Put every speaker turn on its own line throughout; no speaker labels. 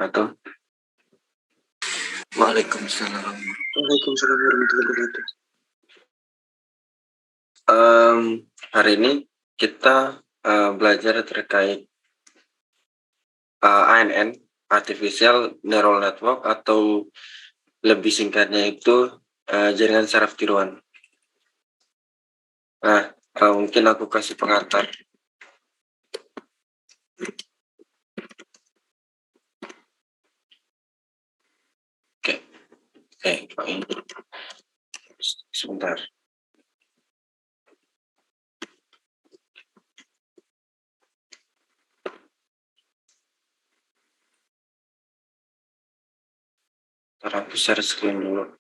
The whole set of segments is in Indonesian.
Atau
Waalaikumsalam.
Waalaikumsalam warahmatullahi wabarakatuh.
Hari ini kita belajar terkait ANN, Artificial Neural Network, atau lebih singkatnya itu jaringan saraf tiruan. Nah, mungkin aku kasih pengantar. Oke, sebentar. Aku share screen dulu.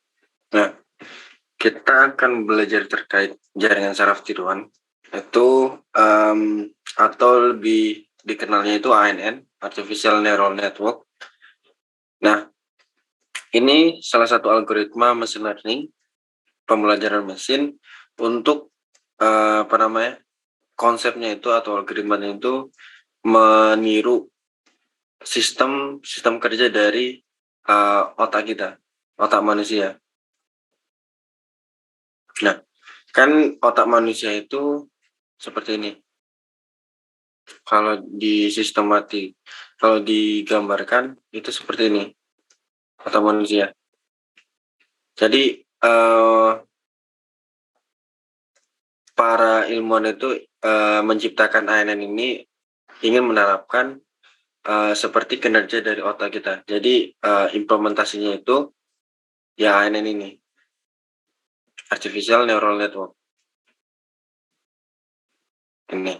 Nah, kita akan belajar terkait jaringan saraf tiruan. Itu atau lebih dikenalnya itu ANN, Artificial Neural Network. Nah, ini salah satu algoritma machine learning, pembelajaran mesin untuk konsepnya itu atau algoritmanya itu meniru sistem kerja dari otak kita, otak manusia. Nah, kan otak manusia itu seperti ini. Kalau di sistematik, kalau digambarkan itu seperti ini, otak manusia. Jadi para ilmuwan itu menciptakan ANN ini ingin menerapkan seperti kinerja dari otak kita. Jadi implementasinya itu ya ANN ini, Artificial Neural Network. Ini.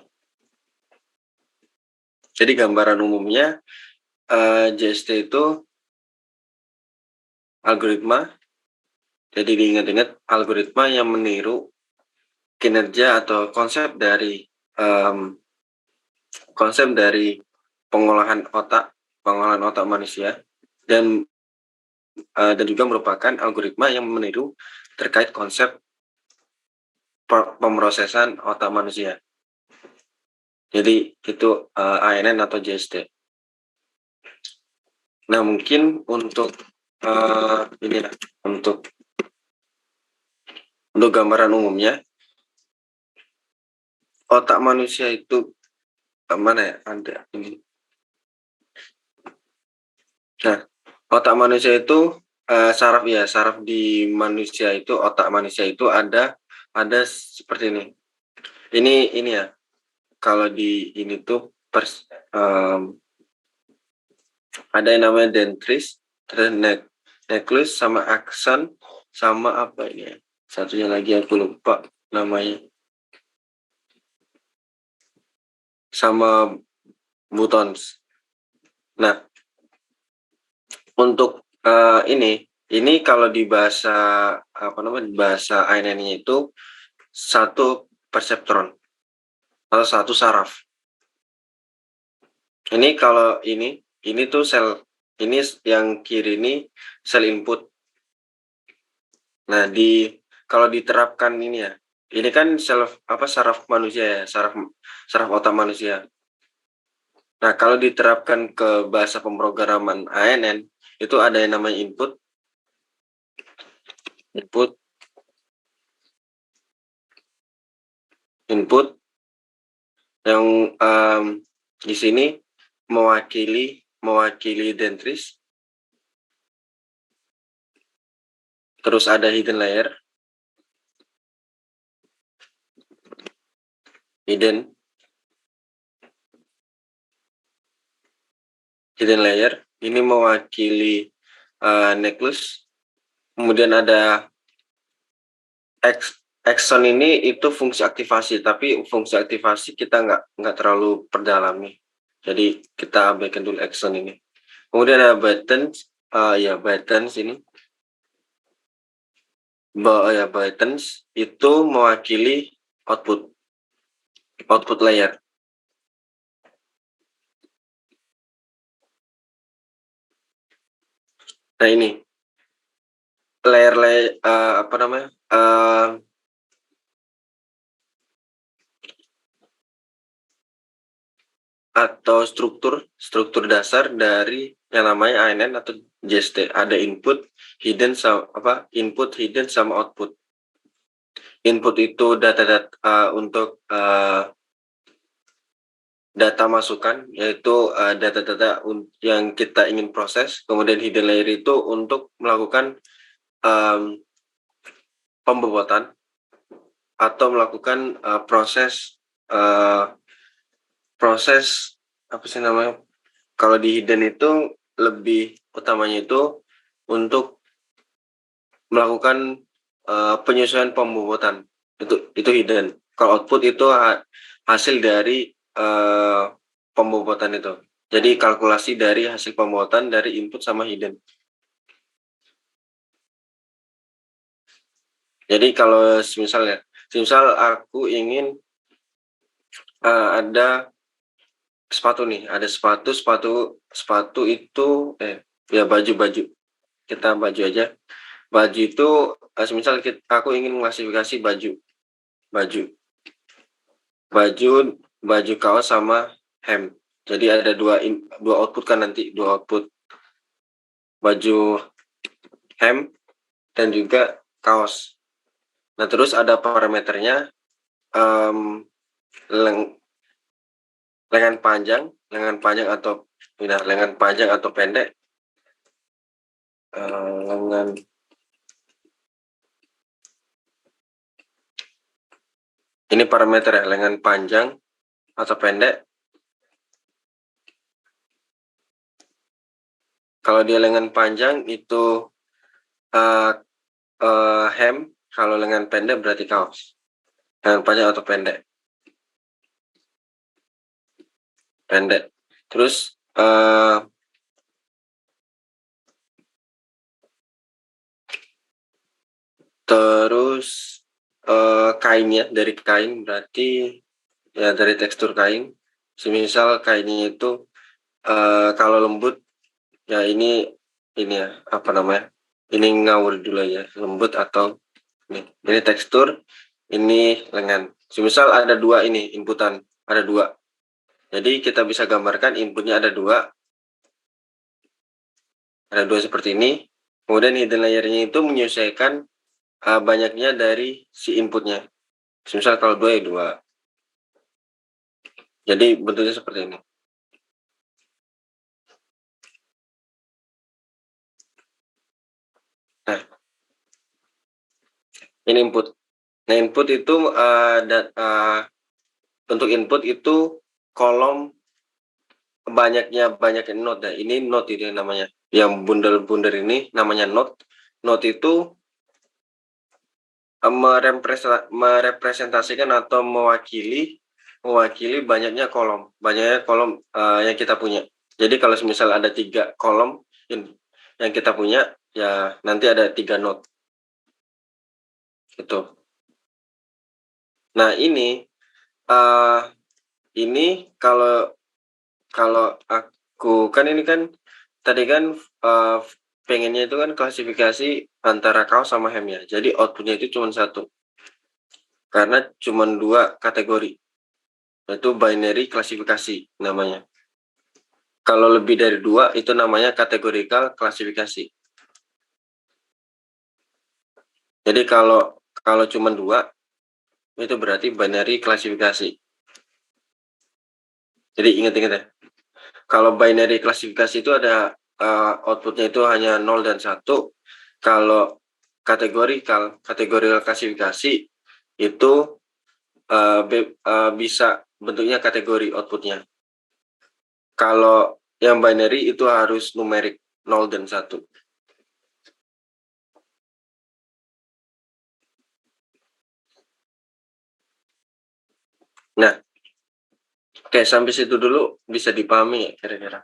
Jadi gambaran umumnya JST itu algoritma. Jadi diingat-ingat algoritma yang meniru kinerja atau konsep dari pengolahan otak manusia, dan juga merupakan algoritma yang meniru terkait konsep pemrosesan otak manusia. Jadi itu ANN atau JST. Nah, mungkin untuk untuk gambaran umumnya, otak manusia itu mana ya? Ada ini. Nah, otak manusia itu saraf di manusia itu, otak manusia itu ada seperti ini. Ini ya. Kalau di ini tuh ada yang namanya dendris, terus nucleus, sama akson, sama apa ini ya? Satunya lagi aku lupa namanya. Sama butons. Nah, untuk ini kalau di bahasa bahasa ANN-nya itu satu perseptron atau satu saraf. Ini kalau ini tuh sel, ini yang kiri ini sel input. Nah, kalau diterapkan ini ya, ini kan saraf manusia ya, saraf otak manusia. Nah, kalau diterapkan ke bahasa pemrograman ANN, itu ada yang namanya input, yang di sini mewakili dendris. Terus ada hidden layer, ini mewakili nucleus. Kemudian ada akson, ini itu fungsi aktivasi, tapi fungsi aktivasi kita nggak terlalu perdalami. Jadi kita abaikan dulu akson ini. Kemudian ada buttons, buttons ini. Buttons itu mewakili output layer. Nah, ini layer atau struktur dasar dari yang namanya ANN atau JST. Ada input, hidden sama output. Input itu data untuk data masukan, yaitu data-data yang kita ingin proses. Kemudian hidden layer itu untuk melakukan pembobotan atau melakukan proses apa sih namanya? Kalau di hidden itu lebih utamanya itu untuk melakukan penyesuaian pembobotan. Itu hidden. Kalau output itu hasil dari pembobotan itu. Jadi kalkulasi dari hasil pembobotan dari input sama hidden. Jadi kalau misal aku ingin ada sepatu nih, ada sepatu itu ya baju. Kita baju aja. Baju itu misal aku ingin klasifikasi baju kaos sama hem. Jadi ada dua output kan nanti, dua output baju hem dan juga kaos. Nah terus ada parameternya lengan panjang atau pendek. Ini parameter ya, lengan panjang atau pendek. Kalau dia lengan panjang itu hem, kalau lengan pendek berarti kaos. Lengan panjang atau pendek. Terus kainnya, dari kain berarti ya dari tekstur kain. Semisal kainnya itu kalau lembut ya ini ya apa namanya, ini ngawur dulu ya, lembut atau ini tekstur, ini lengan. Semisal ada dua ini inputan, ada dua, jadi kita bisa gambarkan inputnya ada dua seperti ini. Kemudian hidden layernya itu menyesuaikan banyaknya dari si inputnya. Misal kalau 2 ya 2. Jadi bentuknya seperti ini. Nah, ini input. Nah, input itu untuk input itu kolom banyaknya node. Ini node itu namanya. Yang bundel-bundel ini namanya node. Node itu merepresentasikan atau mewakili banyaknya kolom yang kita punya. Jadi kalau misal ada 3 kolom yang kita punya, ya nanti ada 3 node. Itu. Nah ini kalau aku kan ini kan tadi kan pengennya itu kan klasifikasi antara kaos sama hem ya. Jadi outputnya itu cuma 1. Karena cuma 2 kategori. Itu binary klasifikasi namanya. Kalau lebih dari 2 itu namanya categorical klasifikasi. Jadi kalau cuma 2 itu berarti binary klasifikasi. Jadi ingat-ingat ya. Kalau binary klasifikasi itu ada outputnya itu hanya 0 dan 1. Kalau categorical klasifikasi itu bisa bentuknya kategori outputnya. Kalau yang binary itu harus numerik 0 dan 1. Nah, oke, sampai situ dulu bisa dipahami ya kira-kira.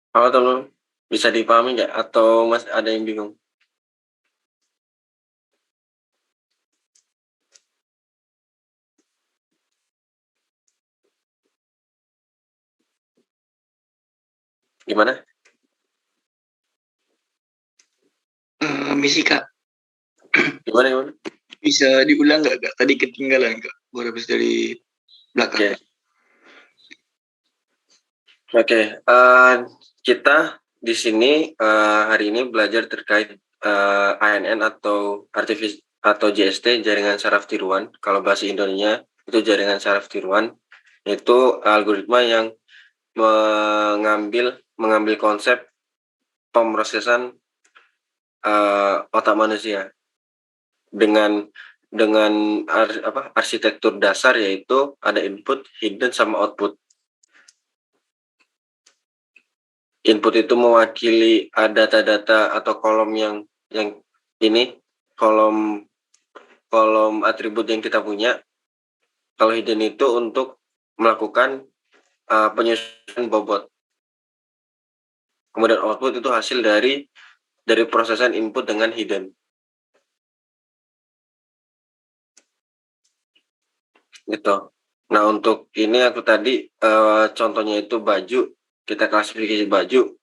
Halo teman, bisa dipahami nggak? Atau mas ada yang bingung? Gimana?
Misi Kak,
Gimana?
bisa diulang nggak Kak? Tadi ketinggalan Kak, baru habis dari belakang.
Oke. Kita di sini hari ini belajar terkait ANN atau JST, jaringan saraf tiruan. Kalau bahasa Indonesianya itu jaringan saraf tiruan. Itu algoritma yang mengambil konsep pemrosesan otak manusia dengan arsitektur dasar, yaitu ada input, hidden, sama output. Input itu mewakili data-data atau kolom yang ini kolom atribut yang kita punya. Kalau hidden itu untuk melakukan penyusunan bobot. Kemudian output itu hasil dari prosesan input dengan hidden. Gitu. Nah, untuk ini aku tadi contohnya itu baju, kita klasifikasi baju.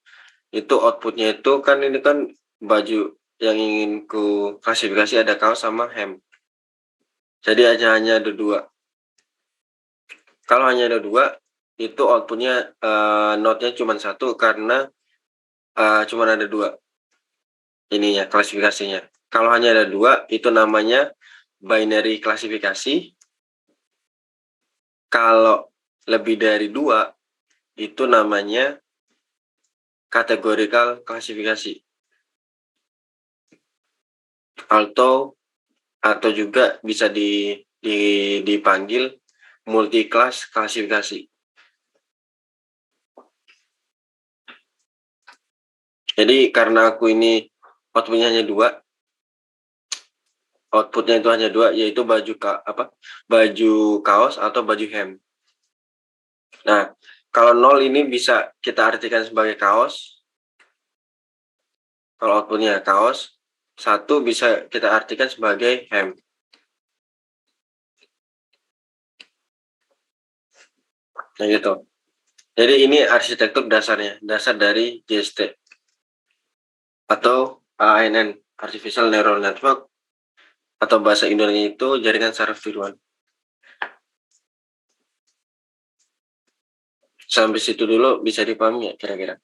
Itu outputnya itu kan ini kan baju yang ingin ku klasifikasi ada kaos sama hem. Jadi hanya ada dua. Kalau hanya ada dua, itu outputnya node-nya cuma satu karena cuma ada dua ininya klasifikasinya. Kalau hanya ada dua, itu namanya binary klasifikasi. Kalau lebih dari dua, itu namanya categorical klasifikasi. Atau juga bisa dipanggil multi-class klasifikasi. Jadi karena aku ini outputnya hanya dua, outputnya itu hanya dua, yaitu baju kaos atau baju hem. Nah, kalau 0 ini bisa kita artikan sebagai kaos. Kalau outputnya kaos, 1 bisa kita artikan sebagai hem. Nah gitu. Jadi ini arsitektur dasarnya, dasar dari JST atau ANN, Artificial Neural Network, atau bahasa Indonesia itu jaringan saraf tiruan. Sampai situ dulu bisa dipahami ya kira-kira?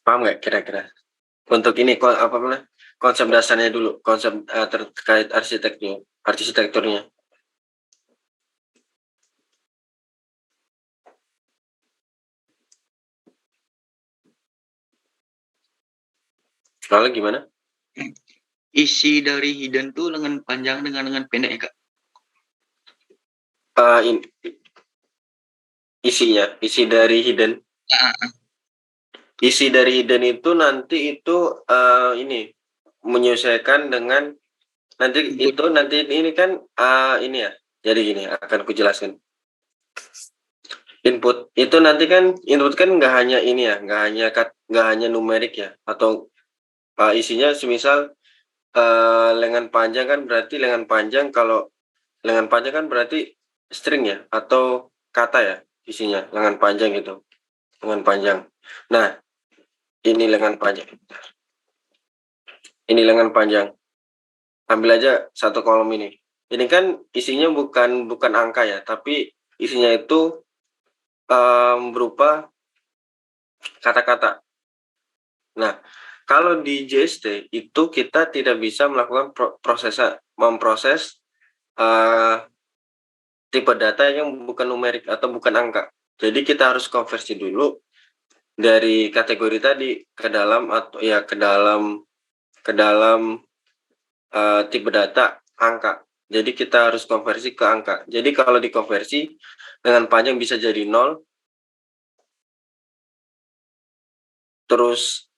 Paham nggak kira-kira? Untuk ini konsep dasarnya dulu, konsep terkait arsitekturnya. Lalu gimana?
Isi dari hidden tuh lengan panjang dengan lengan pendek ya Kak?
Isi dari hidden. Isi dari hidden itu nanti itu ini menyesuaikan dengan nanti ini kan ini ya. Jadi gini akan kujelaskan. Input itu nanti kan nggak hanya ini ya, nggak hanya numerik ya, atau isinya semisal lengan panjang kan berarti kalau lengan panjang kan berarti string ya atau kata ya isinya, lengan panjang gitu. Lengan panjang. Nah, ini lengan panjang. Ini lengan panjang. Ambil aja satu kolom ini. Ini kan isinya bukan angka ya, tapi isinya itu berupa kata-kata. Nah, kalau di JST itu kita tidak bisa melakukan memproses tipe data yang bukan numerik atau bukan angka. Jadi kita harus konversi dulu dari kategori tadi ke dalam tipe data angka. Jadi kita harus konversi ke angka. Jadi kalau dikonversi dengan panjang bisa jadi 0. Terus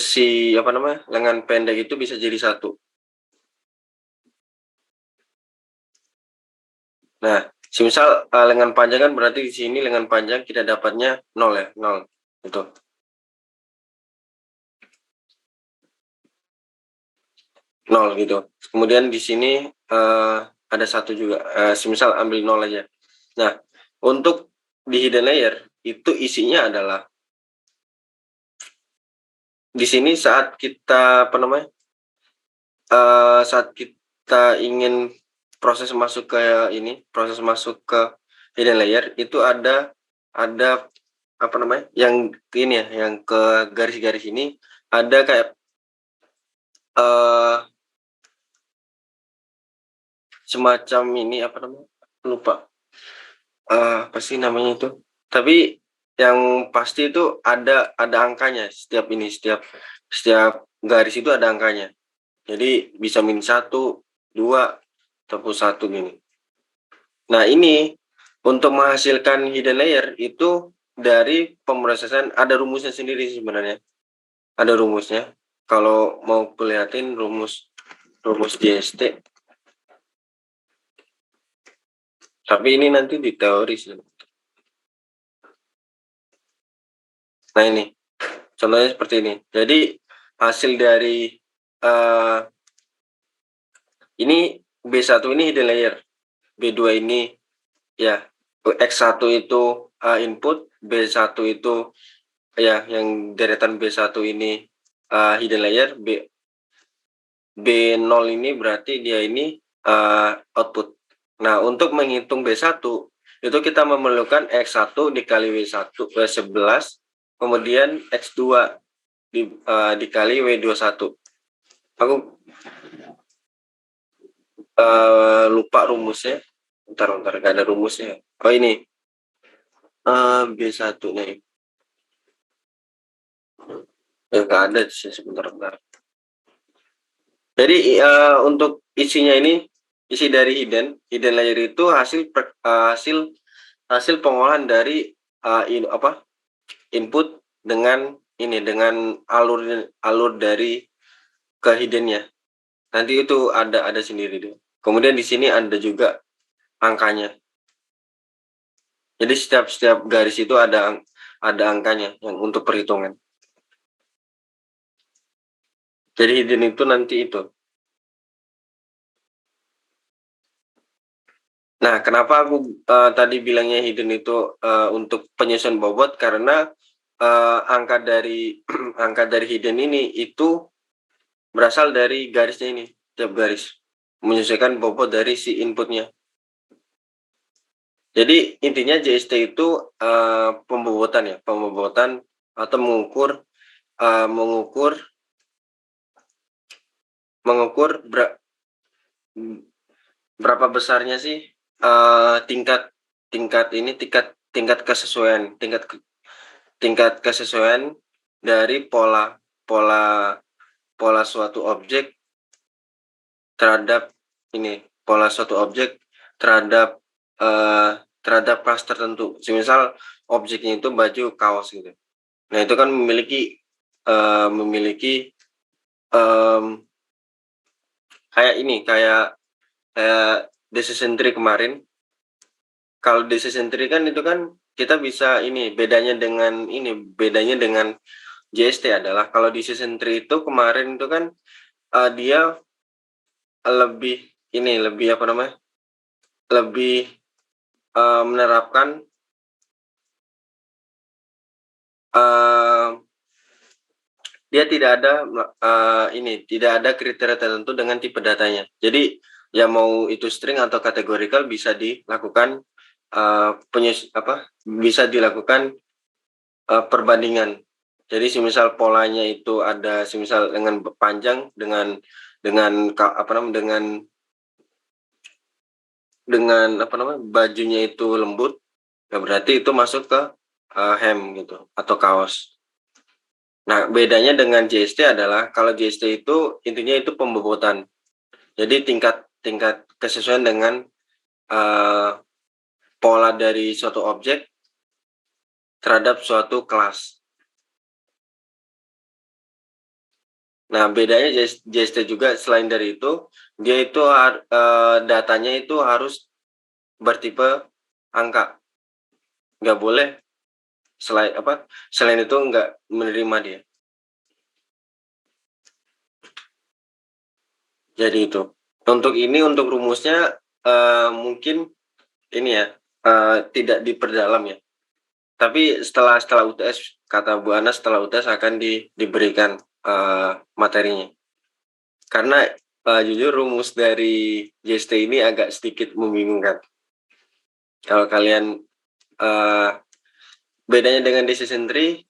si lengan pendek itu bisa jadi 1. Nah, semisal lengan panjang kan berarti di sini lengan panjang kita dapatnya 0 ya, 0. Itu. Nol gitu. Kemudian di sini ada 1 juga. Semisal ambil 0 aja. Nah, untuk di hidden layer itu isinya adalah di sini saat kita saat kita ingin proses masuk ke hidden layer itu ada yang ini ya, yang ke garis-garis ini ada kayak semacam ini lupa apa sih namanya itu, tapi yang pasti itu ada angkanya. Setiap garis itu ada angkanya, jadi bisa -1, 2 ataupun 1 gini. Nah, ini untuk menghasilkan hidden layer itu dari pemrosesan ada rumusnya sendiri sebenarnya. Ada rumusnya. Kalau mau kelihatin rumus JST. Tapi ini nanti di teori sih. Nah, ini contohnya seperti ini. Jadi hasil dari ini B1 ini hidden layer, B2 ini ya X1 itu input, B1 itu ya yang deretan B1 ini hidden layer, B0 ini berarti dia ini output. Nah, untuk menghitung B1 itu kita memerlukan X1 dikali W1 W11, kemudian X2 dikali W21. Aku lupa rumusnya. Bentar, gak ada rumusnya. Oh, ini B1 nih. Gak ada sih, sebentar. Jadi untuk isinya ini, isi dari hidden layer itu hasil pengolahan dari input dengan alur dari ke hiddennya. Nanti itu ada sendiri deh. Kemudian di sini ada juga angkanya. Jadi setiap garis itu ada angkanya yang untuk perhitungan. Jadi hidden itu nanti itu. Nah, kenapa aku tadi bilangnya hidden itu untuk penyusun bobot, karena angka dari hidden ini itu berasal dari garisnya ini, tiap garis menyesuaikan bobot dari si inputnya. Jadi intinya JST itu pembobotan atau mengukur berapa besarnya sih tingkat kesesuaian dari pola suatu objek terhadap kelas tertentu. Semisal objeknya itu baju kaos gitu. Nah, itu kan memiliki kayak decision tree kemarin. Kalau decision tree kan itu kan kita bisa bedanya dengan JST adalah kalau decision tree itu kemarin itu kan dia lebih menerapkan dia tidak ada kriteria tertentu dengan tipe datanya. Jadi ya mau itu string atau categorical bisa dilakukan bisa dilakukan perbandingan. Jadi semisal polanya itu ada semisal dengan panjang dengan bajunya itu lembut, ya berarti itu masuk ke hem gitu atau kaos. Nah, bedanya dengan JST adalah kalau JST itu intinya itu pembobotan. Jadi tingkat kesesuaian dengan pola dari suatu objek terhadap suatu kelas. Nah, bedanya JST juga selain dari itu, dia itu datanya itu harus bertipe angka. Nggak boleh selain itu nggak menerima dia. Jadi itu. Untuk rumusnya mungkin ini ya, tidak diperdalam ya. Tapi setelah UTS, kata Bu Ana, setelah UTS akan diberikan materinya. Karena jujur rumus dari JST ini agak sedikit membingungkan. Kalau kalian bedanya dengan decision tree,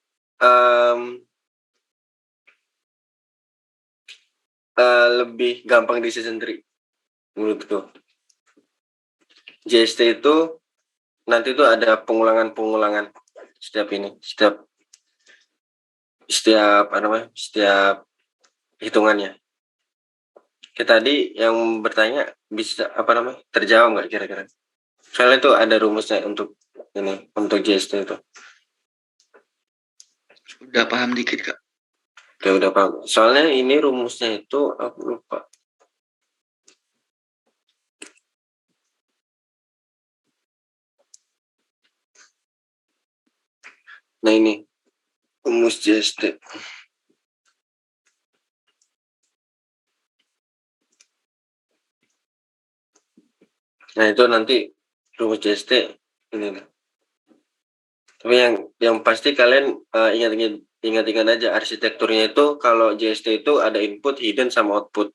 lebih gampang decision tree menurutku. JST itu nanti tuh ada pengulangan setiap hitungannya. Tadi yang bertanya bisa terjawab nggak kira-kira? Soalnya itu ada rumusnya untuk JST itu.
Udah paham dikit, Kak.
Oke, udah paham. Soalnya ini rumusnya itu aku lupa. Nah, ini rumus JST. Nah, itu nanti rumus JST ini. Tapi yang pasti kalian ingat-ingat aja arsitekturnya itu. Kalau JST itu ada input, hidden, sama output.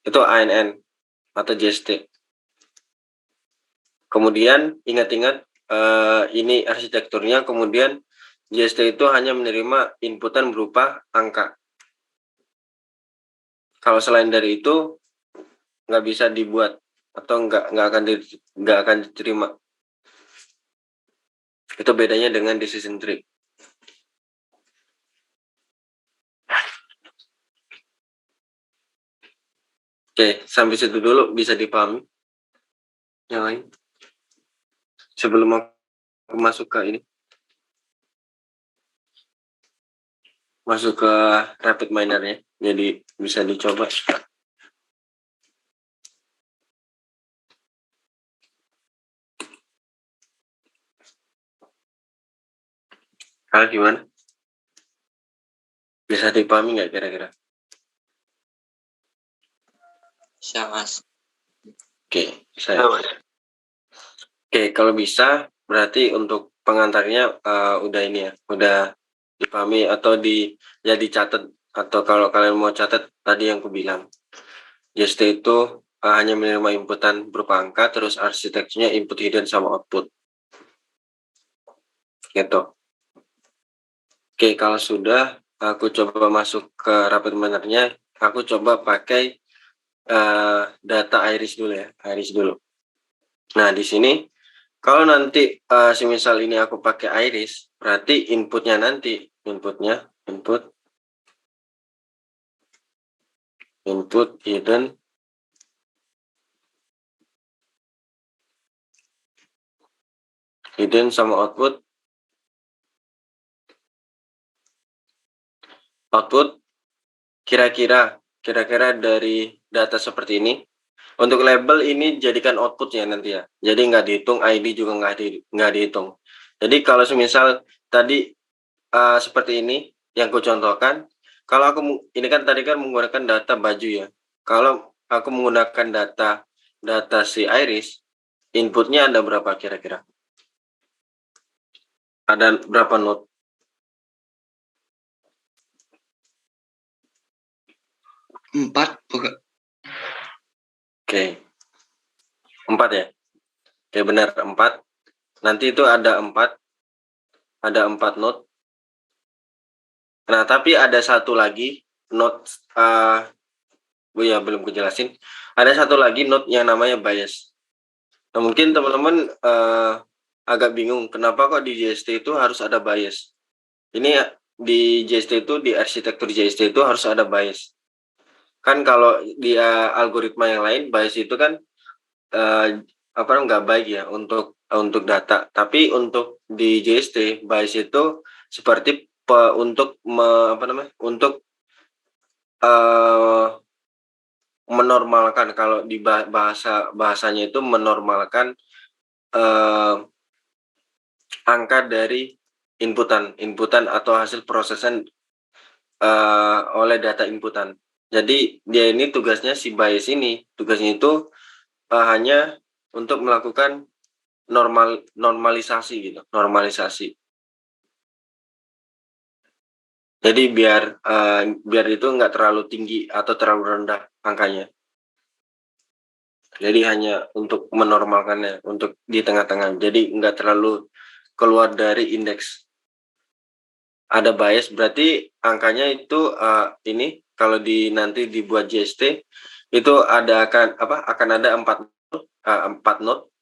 Itu ANN atau JST. Kemudian ingat-ingat ini arsitekturnya. Kemudian JST itu hanya menerima inputan berupa angka. Kalau selain dari itu nggak bisa dibuat atau nggak akan diterima. Itu bedanya dengan decision tree. Oke, sampai situ dulu bisa dipahami. Yang lain? Sebelum aku masuk ke ini. Masuk ke rapid minernya. Jadi bisa dicoba. Gimana? Bisa dipahami nggak kira-kira?
Bisa, Mas.
Oke, kalau bisa berarti untuk pengantarnya udah ini ya, udah dipahami atau dicatat, atau kalau kalian mau catat tadi yang aku bilang. JST itu hanya menerima inputan berupa angka, terus arsitekturnya input, hidden, sama output. Gitu. Oke, kalau sudah, aku coba masuk ke rapid minernya. Aku coba pakai data iris dulu ya, Nah, di sini kalau nanti semisal ini aku pakai iris, berarti inputnya input, hidden sama output kira-kira dari data seperti ini. Untuk label ini jadikan outputnya nanti ya. Jadi nggak dihitung, ID juga nggak dihitung. Jadi kalau semisal tadi seperti ini yang aku contohkan, kalau ini kan tadi kan menggunakan data baju ya. Kalau aku menggunakan data si iris, inputnya ada berapa kira-kira? Ada berapa node?
4, bukan?
Oke. 4 ya? Oke, benar, 4. Nanti itu ada 4 node. Nah, tapi ada satu lagi node, belum kejelasin. Ada satu lagi node yang namanya bias. Nah, mungkin teman-teman agak bingung kenapa kok di JST itu harus ada bias. Ini di JST itu, di arsitektur JST itu harus ada bias. Kan kalau di algoritma yang lain, bias itu kan nggak baik ya untuk data. Tapi untuk di JST, bias itu seperti untuk menormalkan. Kalau di bahasanya itu menormalkan angka dari inputan atau hasil prosesan oleh data inputan. Jadi dia ini tugasnya si bias ini, tugasnya itu hanya untuk melakukan normalisasi gitu, normalisasi. Jadi biar itu nggak terlalu tinggi atau terlalu rendah angkanya. Jadi hanya untuk menormalkannya, untuk di tengah-tengah. Jadi nggak terlalu keluar dari indeks. Ada bias berarti angkanya itu ini kalau nanti dibuat JST itu akan ada 4 node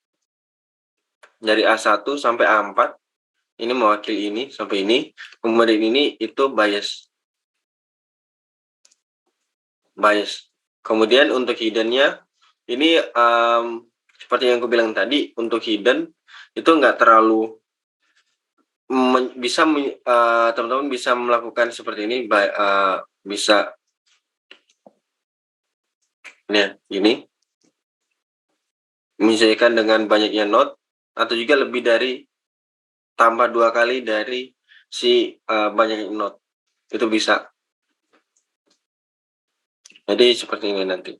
dari A1 sampai A4. Ini mewakili ini sampai ini. Kemudian ini itu bias. Kemudian untuk hiddennya ini seperti yang aku bilang tadi, untuk hidden itu nggak terlalu teman-teman bisa melakukan seperti ini, bisa ini menyesuaikan dengan banyaknya node atau juga lebih dari tambah 2 kali dari si banyaknya node, itu bisa. Jadi seperti ini nanti.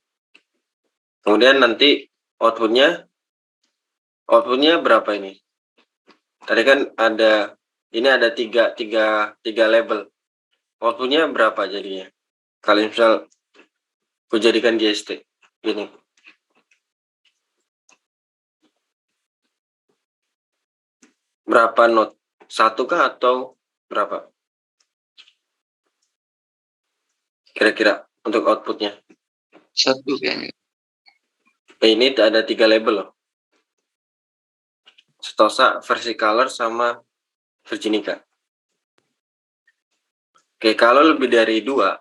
Kemudian nanti outputnya berapa ini? Tadi kan ada tiga label. Outputnya berapa jadinya? Kalau misal aku jadikan JST ini. Berapa node? 1 kah atau berapa? Kira-kira untuk outputnya?
1 kayaknya.
Ini ada 3 label loh. Setosa, Versicolor, sama Virginica. Oke, kalau lebih dari 2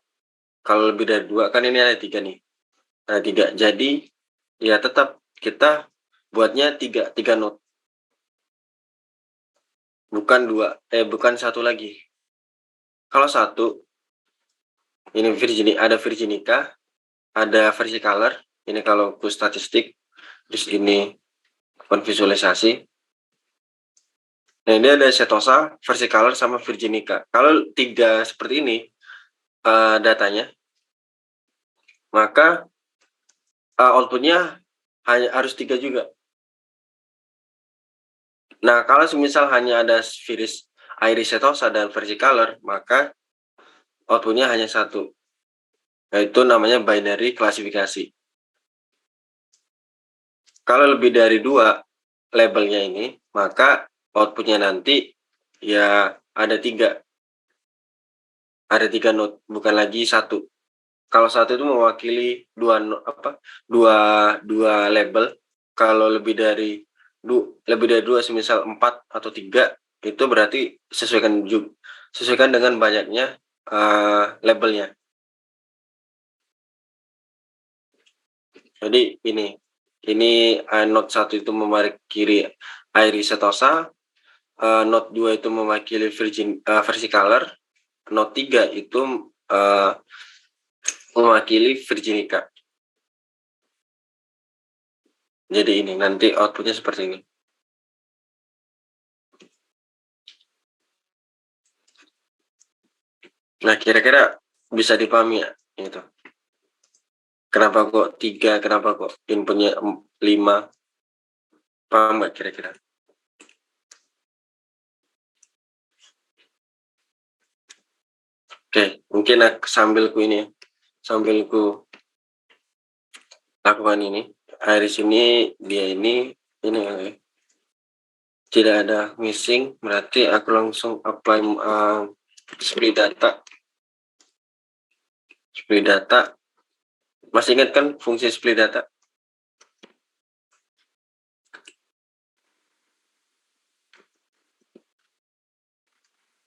kan ini ada 3 nih. Ada 3. Jadi ya tetap kita buatnya 3 node. Bukan 1 lagi. Kalau 1 ini ada Virginica, ada Versicolor, ini kalau ku statistik, terus ini konvisualisasi. Nah, ini ada Setosa, Versicolor, sama Virginica. Kalau 3 seperti ini datanya, maka outputnya harus 3 juga. Nah, kalau semisal hanya ada Iris Setosa dan Versicolor, maka outputnya hanya 1. Itu namanya binary klasifikasi. Kalau lebih dari 2 labelnya ini, maka outputnya nanti ya ada 3. Ada 3 node, bukan lagi 1. Kalau 1 itu mewakili 2 label. Kalau lebih dari 2, semisal 4 atau 3, itu berarti sesuaikan dengan banyaknya labelnya. Jadi ini node 1 itu mewakili Iris Setosa, node 2 itu mewakili Versicolor, node 3 itu mewakili Virginica. Jadi ini nanti outputnya seperti ini. Nah, kira-kira bisa dipahami ya itu. Kenapa kok 3, kenapa kok inputnya 5? Paham nggak kira-kira? Oke, mungkin sambil ku lakukan ini. Iris ini, dia ini tidak ada missing, berarti aku langsung apply split data. Split data. Masih ingat kan fungsi split data?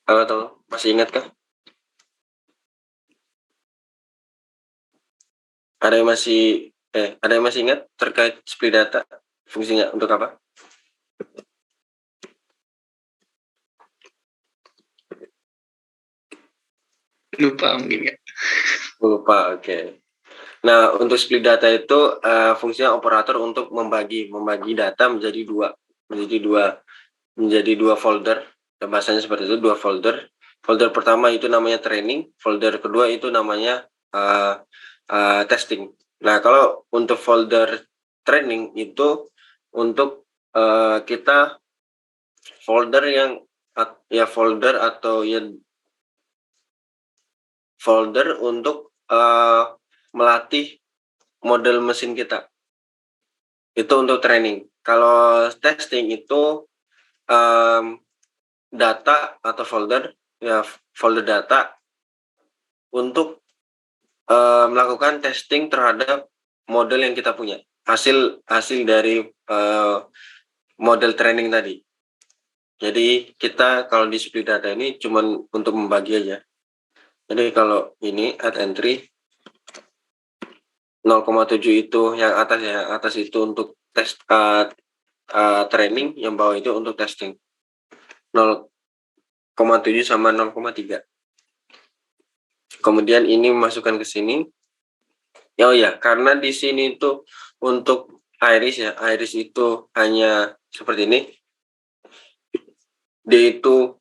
Atau masih ingat kah? Ada yang masih ingat terkait split data? Fungsinya untuk apa?
Lupa mungkin ya.
Lupa, oke. Nah, untuk split data itu fungsinya operator untuk membagi data menjadi dua folder. bahasanya seperti itu, 2 folder. Folder pertama itu namanya training, folder kedua itu namanya testing. Nah, kalau untuk folder training itu untuk kita folder yang ya folder atau ya folder untuk melatih model mesin kita. Itu untuk training. Kalau testing itu data atau folder data untuk melakukan testing terhadap model yang kita punya, hasil dari model training tadi. Jadi kita kalau di split data ini cuman untuk membagi aja. Jadi kalau ini add entry 0,7 itu yang atas ya, atas itu untuk tes training, yang bawah itu untuk testing. 0,7 sama 0,3. Kemudian ini masukkan ke sini. Oh ya, karena di sini itu untuk iris ya, iris itu hanya seperti ini. Dia itu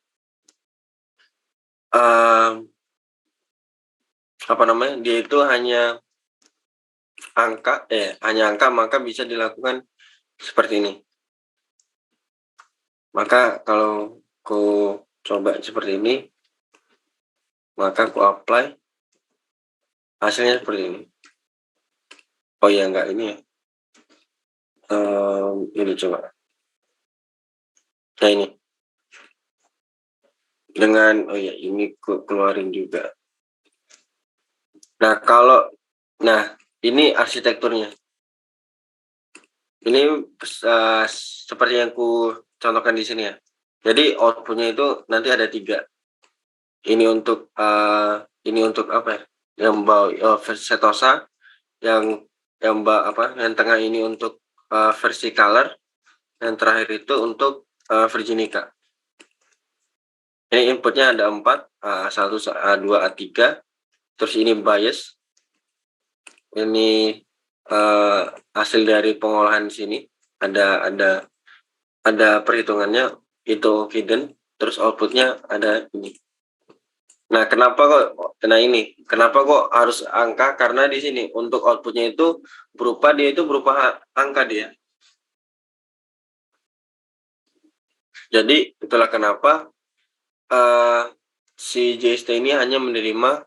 dia itu hanya angka, maka bisa dilakukan seperti ini. Maka kalau aku coba seperti ini, maka aku apply, hasilnya seperti ini. Oh ya, enggak ini ya. Ini coba. Nah ini. Dengan, oh ya, ini keluarin juga. Nah, ini arsitekturnya. Ini seperti yang ku contohkan di sini ya. Jadi outputnya itu nanti ada 3. Ini untuk apa ya? Yang bawah Setosa, yang tengah ini untuk versi color, yang terakhir itu untuk Virginica. Ini inputnya ada 4, A1, A2, A3. Terus ini bias. Ini hasil dari pengolahan sini. Ada perhitungannya, itu hidden. Terus outputnya ada ini. Nah, kenapa kok harus angka? Karena di sini untuk outputnya itu berupa angka dia. Jadi itulah kenapa si JST ini hanya menerima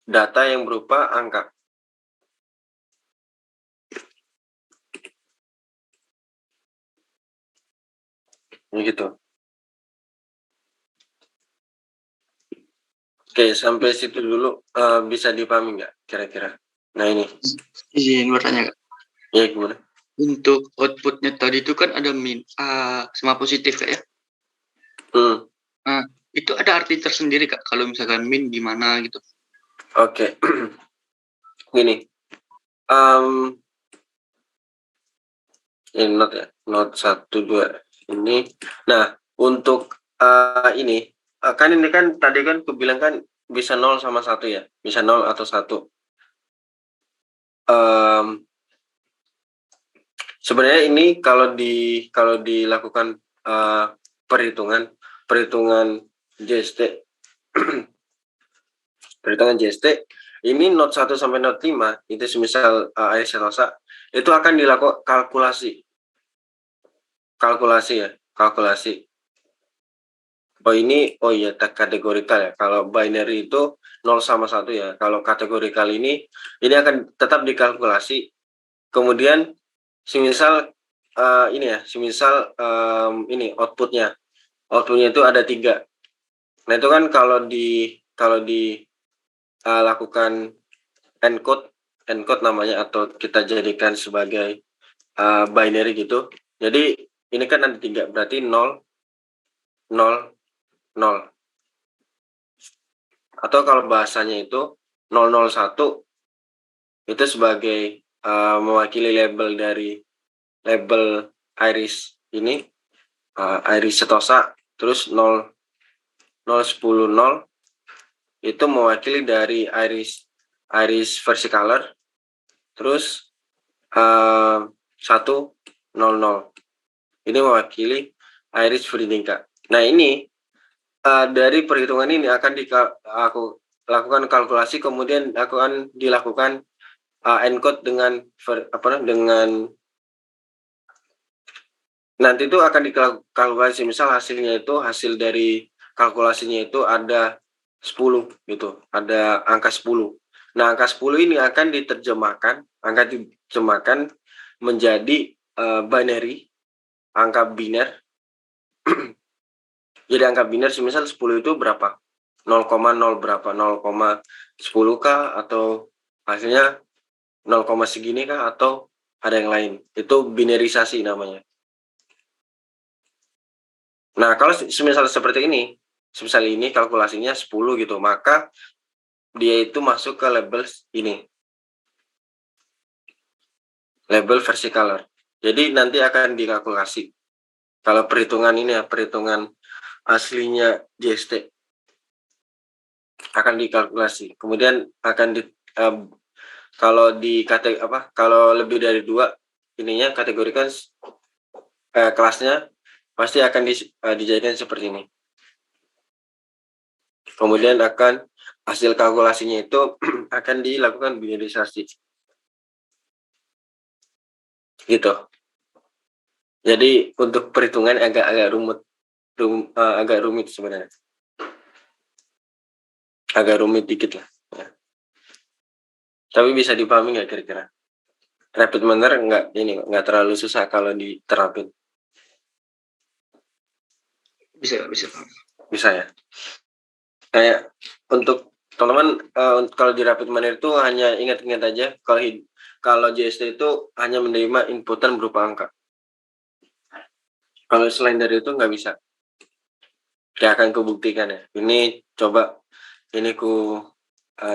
data yang berupa angka. Gitu. Oke, sampai situ dulu bisa dipahami nggak kira-kira? Nah ini.
Izin bertanya, Kak.
Ya, gimana?
Untuk outputnya tadi itu kan ada sama positif, Kak ya? Nah, itu ada arti tersendiri, Kak, kalau misalkan min gimana gitu.
Oke. Gini. Ini note ya, note 1, 2 ini. Nah, untuk ini kan tadi kan aku bilang kan bisa 0 sama 1 ya, bisa 0 atau 1. Sebenarnya ini kalau dilakukan perhitungan JST ini note 1 sampai note 5 itu semisal iris Setosa itu akan dilakukan kalkulasi ya. Oh iya, kategorikal ya. Kalau binary itu 0 sama 1 ya. Kalau kategorikal ini akan tetap dikalkulasi. Kemudian semisal ini outputnya itu ada 3. Nah, itu kan kalau lakukan encode namanya, atau kita jadikan sebagai binary gitu. Jadi ini kan ada 3, berarti 0 0 0. Atau kalau bahasanya itu 001 itu sebagai mewakili label iris ini, iris Setosa. Terus 0 10 0 itu mewakili dari iris versi color. Terus 1 0 0 ini mewakili iris Virginica. Nah ini dari perhitungan ini akan aku lakukan kalkulasi, kemudian akan dilakukan encode dengan dengan nanti itu akan dikalkulasi, misal hasilnya itu hasil dari kalkulasinya itu ada 10 gitu, ada angka 10. Nah, angka 10 ini akan diterjemahkan menjadi binary, angka biner. Jadi angka biner semisal 10 itu berapa? 0,0 berapa? 0,10 kah, atau hasilnya 0, segini kah, atau ada yang lain? Itu binarisasi namanya. Nah, kalau semisal seperti ini, semisal ini kalkulasinya 10 gitu, maka dia itu masuk ke label ini, label versi color. Jadi nanti akan dikalkulasi. Kalau perhitungan ini ya, perhitungan aslinya JST akan dikalkulasi. Kemudian akan kalau lebih dari 2 ininya kategorikan kelasnya pasti akan dijadikan seperti ini. Kemudian akan hasil kalkulasinya itu akan dilakukan binarisasi. Gitu. Jadi untuk perhitungan agak rumit sebenarnya. Agak rumit dikit lah. Ya. Tapi bisa dipahami nggak kira-kira? Rapid manner nggak terlalu susah kalau diterapin. Bisa ya. Kayak untuk teman-teman kalau di rapid manner itu hanya ingat-ingat aja kalau JST itu hanya menerima inputan berupa angka. Kalau selain dari itu nggak bisa. Ya akan kubuktikan ya. Ini coba ini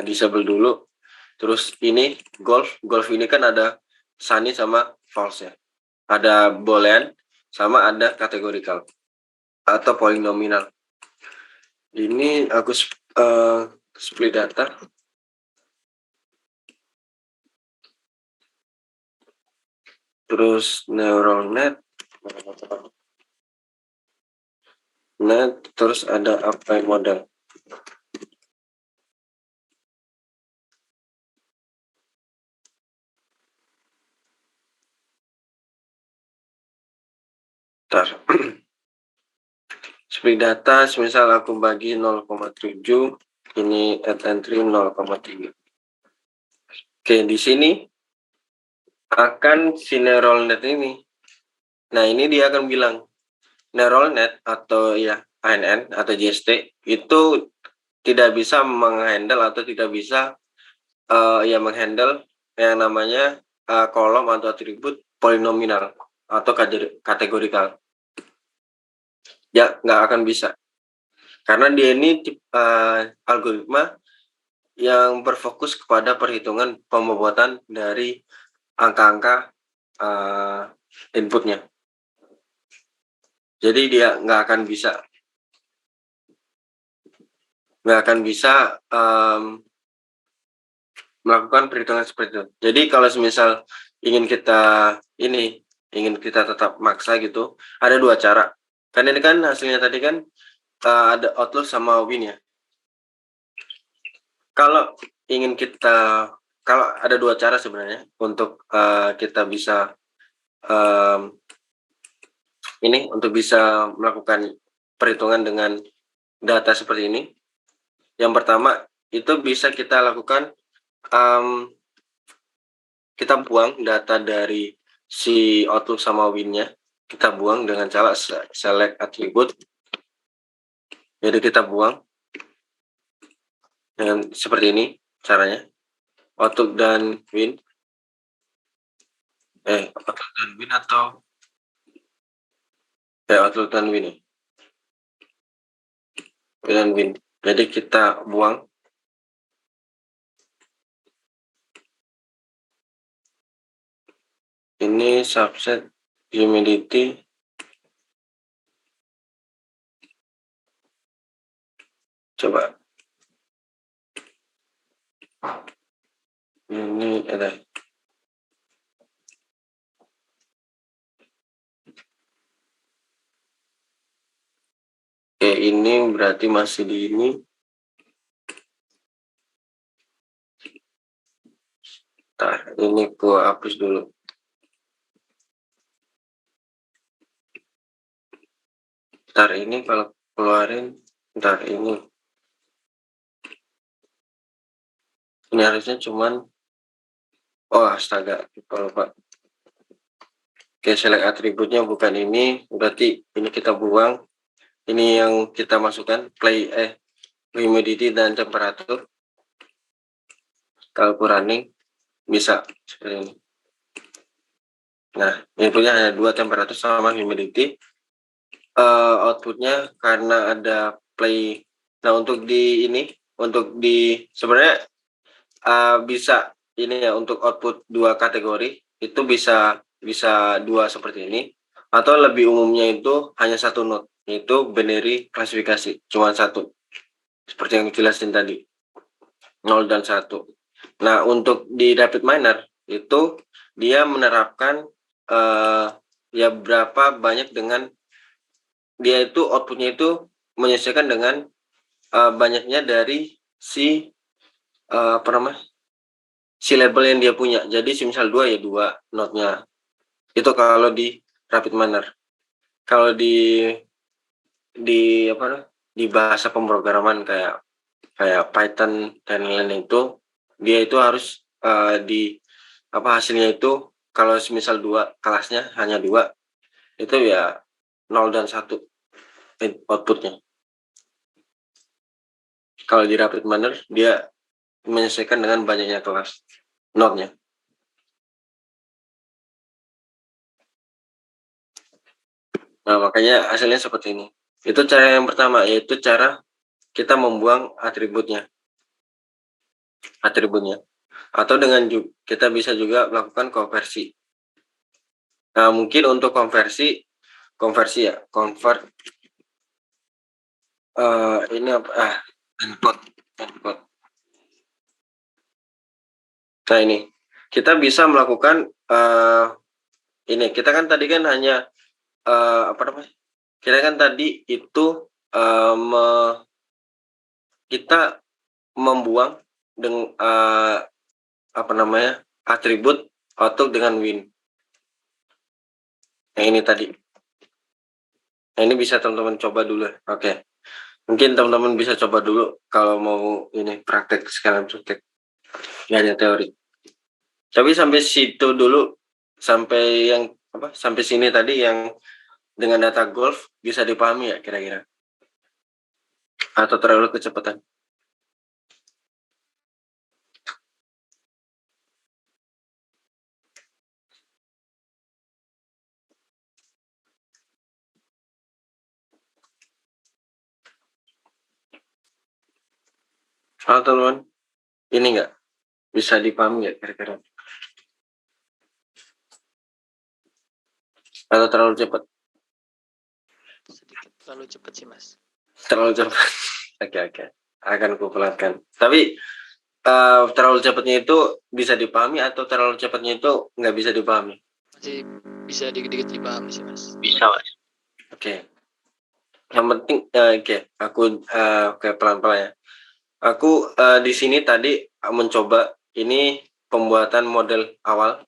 disable dulu. Terus ini golf ini kan ada sunny sama false ya. Ada boolean sama ada kategorikal atau polinominal. Ini aku split data. Terus neural net. Terus ada apply model. Split data, misal aku bagi 0,7, ini add entry 0,3. Oke, di sini akan si neural net ini. Nah, ini dia akan bilang neural net atau ya ANN atau JST itu tidak bisa menghandle atau tidak bisa menghandle yang namanya kolom atau atribut polinominal atau kategorikal. Ya, nggak akan bisa. Karena dia ini algoritma yang berfokus kepada perhitungan pembobotan dari angka-angka inputnya. Jadi dia nggak akan bisa melakukan perhitungan seperti itu. Jadi kalau semisal ingin kita tetap maksa gitu, ada 2 cara. Kan ini kan hasilnya tadi kan ada outlook sama win ya. Kalau ada 2 cara sebenarnya untuk kita bisa untuk bisa melakukan perhitungan dengan data seperti ini. Yang pertama itu bisa kita lakukan kita buang data dari si outlook sama win-nya, kita buang dengan cara select attribute. Jadi kita buang dengan seperti ini caranya, outlook dan win. Outlook dan win atau outlook dan win. Dan win. Jadi kita buang. Ini subset humidity. Coba. Ini ada. Oke, ini berarti masih di ini. Nah, ini gua hapus dulu. Ntar ini kalau keluarin, ntar ini. Ini harusnya cuman, oh astaga, kalau Pak. Oke, select atributnya bukan ini, berarti ini kita buang. Ini yang kita masukkan, humidity dan temperatur. Kalau running, bisa seperti ini. Nah, inputnya hanya 2, temperatur sama humidity. Outputnya karena ada play. Nah, untuk di ini, sebenarnya bisa ini ya, untuk output 2 kategori itu bisa 2 seperti ini, atau lebih umumnya itu hanya 1 node, yaitu binary klasifikasi, cuma 1 seperti yang dijelasin tadi, 0 dan 1. Nah, untuk di RapidMiner itu dia menerapkan ya berapa banyak, dengan dia itu outputnya itu menyesuaikan dengan banyaknya dari si si label yang dia punya. Jadi misal 2 ya 2 node-nya. Itu kalau di RapidMiner. Kalau di bahasa pemrograman kayak Python dan lain-lain itu, dia itu harus hasilnya itu kalau misal 2 kelasnya hanya 2, itu ya 0 dan 1 outputnya. Kalau di RapidMiner dia menyesuaikan dengan banyaknya kelas node-nya. Nah, makanya hasilnya seperti ini. Itu cara yang pertama, yaitu cara kita membuang atributnya. Atau dengan kita bisa juga melakukan konversi. Nah, mungkin untuk konversi ya, convert ini apa? Input. Nah, ini kita bisa melakukan ini. Kita kan tadi kan hanya kita kan tadi itu kita membuang dengan atribut output dengan win. Nah, ini tadi. Nah, ini bisa teman-teman coba dulu. Oke. Mungkin teman-teman bisa coba dulu kalau mau ini praktek, sekalian praktek. Nggak hanya teori. Tapi sampai situ dulu, sampai sini tadi yang dengan data golf bisa dipahami ya kira-kira? Atau terlalu kecepatan? Halo teman-teman, ini nggak bisa dipahami ya kira-kira? Atau terlalu cepat?
Sedikit terlalu cepat sih, Mas.
Terlalu cepat. Oke. Akan kupelankan. Tapi terlalu cepatnya itu bisa dipahami atau terlalu cepatnya itu nggak bisa dipahami?
Masih bisa dikit-dikit dipahami sih, Mas.
Bisa, Mas.
Oke. Yang penting, aku pelan-pelan ya. Aku di sini tadi mencoba ini pembuatan model awal.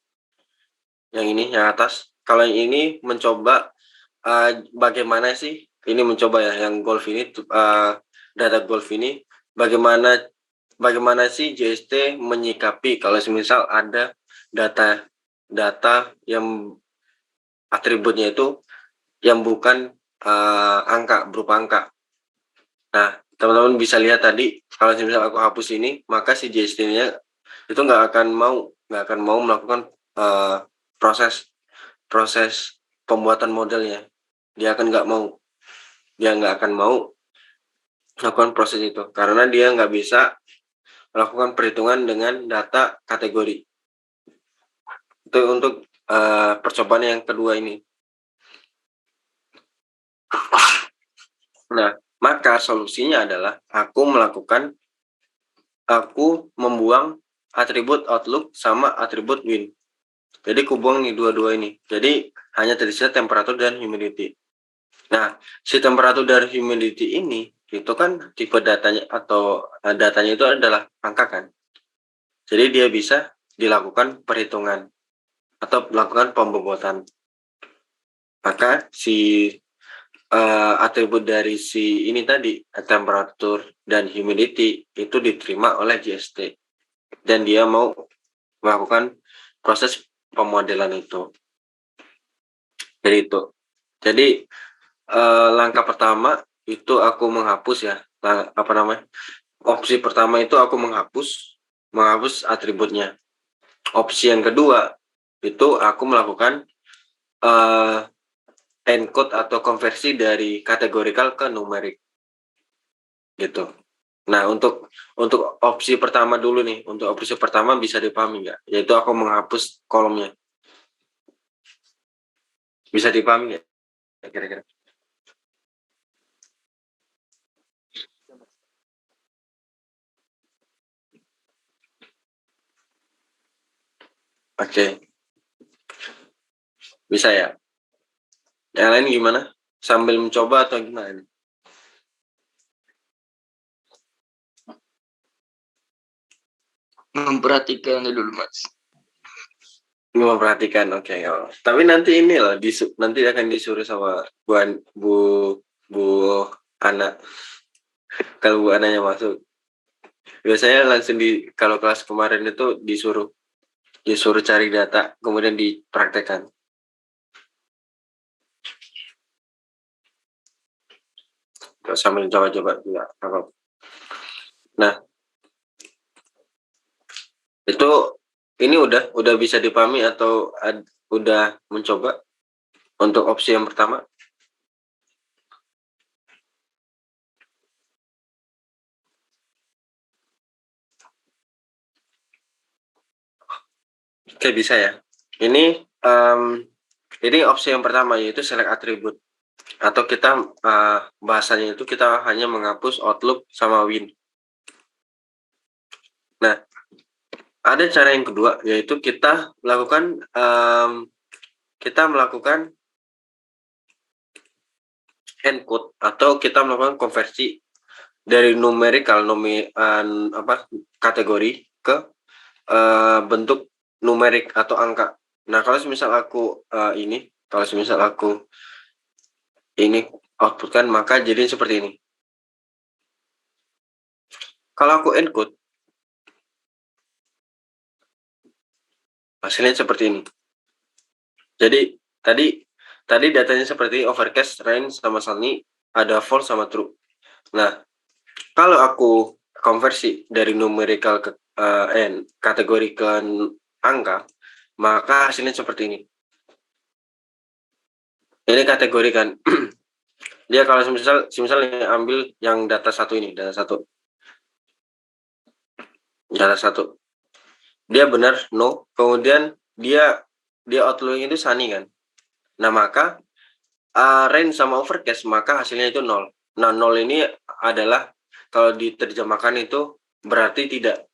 Yang ini, yang atas. Kalau yang ini mencoba bagaimana sih? Ini mencoba ya, yang golf ini, data golf ini, bagaimana sih JST menyikapi kalau semisal ada data yang atributnya itu yang bukan berupa angka. Nah, teman-teman bisa lihat tadi, kalau misal aku hapus ini, maka si JST-nya itu nggak akan mau melakukan proses pembuatan modelnya. Dia nggak akan mau melakukan proses itu karena dia nggak bisa melakukan perhitungan dengan data kategori. Itu untuk percobaan yang kedua ini. Nah, maka solusinya adalah aku membuang atribut outlook sama atribut win. Jadi aku buang nih dua-dua ini. Jadi hanya tersisa temperatur dan humidity. Nah, si temperatur dan humidity ini itu kan tipe datanya atau datanya itu adalah angka kan. Jadi dia bisa dilakukan perhitungan atau melakukan pembobotan. Maka si atribut dari si ini tadi, temperatur dan humidity itu diterima oleh GST dan dia mau melakukan proses pemodelan itu. Jadi langkah pertama itu aku menghapus ya, opsi pertama itu aku menghapus atributnya. Opsi yang kedua itu aku melakukan encode atau konversi dari kategorikal ke numerik gitu. Nah, untuk opsi pertama dulu nih, untuk opsi pertama bisa dipahami nggak? Yaitu aku menghapus kolomnya. Bisa dipahami nggak kira-kira? Oke. Bisa ya? Yang lain gimana? Sambil mencoba atau gimana?
Memperhatikan dulu, Mas.
Memperhatikan, oke. Oh. Tapi nanti ini loh, nanti akan disuruh sama Bu Ana. Kalau Bu Ananya masuk. Biasanya langsung kalau kelas kemarin itu disuruh cari data, kemudian dipraktekkan. Sambil coba-coba juga. Nah, itu ini udah bisa dipahami atau udah mencoba untuk opsi yang pertama? Oke, bisa ya. Ini opsi yang pertama yaitu select atribut, atau kita bahasanya itu kita hanya menghapus outlook sama win. Nah, ada cara yang kedua yaitu kita melakukan encode atau kita melakukan konversi dari kategori ke bentuk numerik atau angka. Nah, kalau misal aku ini outputkan, maka jadi seperti ini. Kalau aku encode, hasilnya seperti ini. Jadi tadi datanya seperti overcast, rain sama sunny, ada false sama true. Nah, kalau aku konversi dari numerical ke kategori ke angka, maka hasilnya seperti ini. Ini kategori kan. Dia kalau misalnya ambil yang data satu. Dia benar no, kemudian dia outlook itu sunny kan. Nah, maka rain sama overcast, maka hasilnya itu 0. Nah, 0 ini adalah kalau diterjemahkan itu berarti tidak.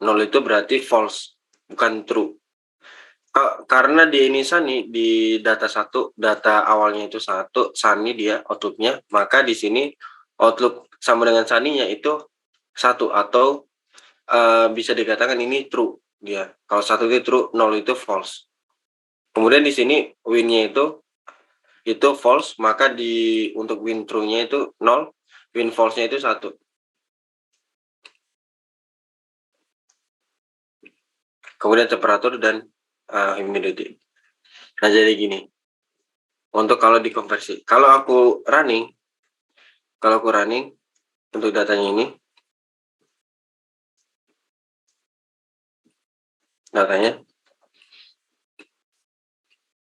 0 itu berarti false, bukan true. Karena di ini sunny, di data awalnya itu 1, sunny dia outlooknya, maka di sini outlook sama dengan sunny-nya itu 1, atau bisa dikatakan ini true dia. Kalau 1 itu true, 0 itu false. Kemudian di sini win-nya itu false, maka untuk win true-nya itu 0, win false-nya itu 1. Kemudian temperatur dan humidity. Nah, jadi gini. Untuk kalau dikonversi, kalau aku running untuk datanya ini,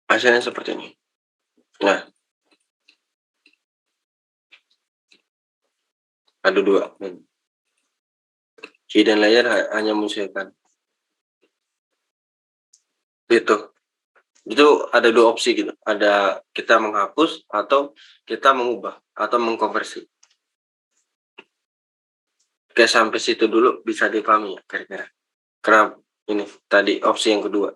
hasilnya seperti ini. Nah, ada 2. Key dan layer hanya menghasilkan. Itu ada 2 opsi gitu. Ada kita menghapus atau kita mengubah atau mengkonversi. Oke, sampai situ dulu bisa dipahami ya kira-kira. Kenapa ini tadi opsi yang kedua?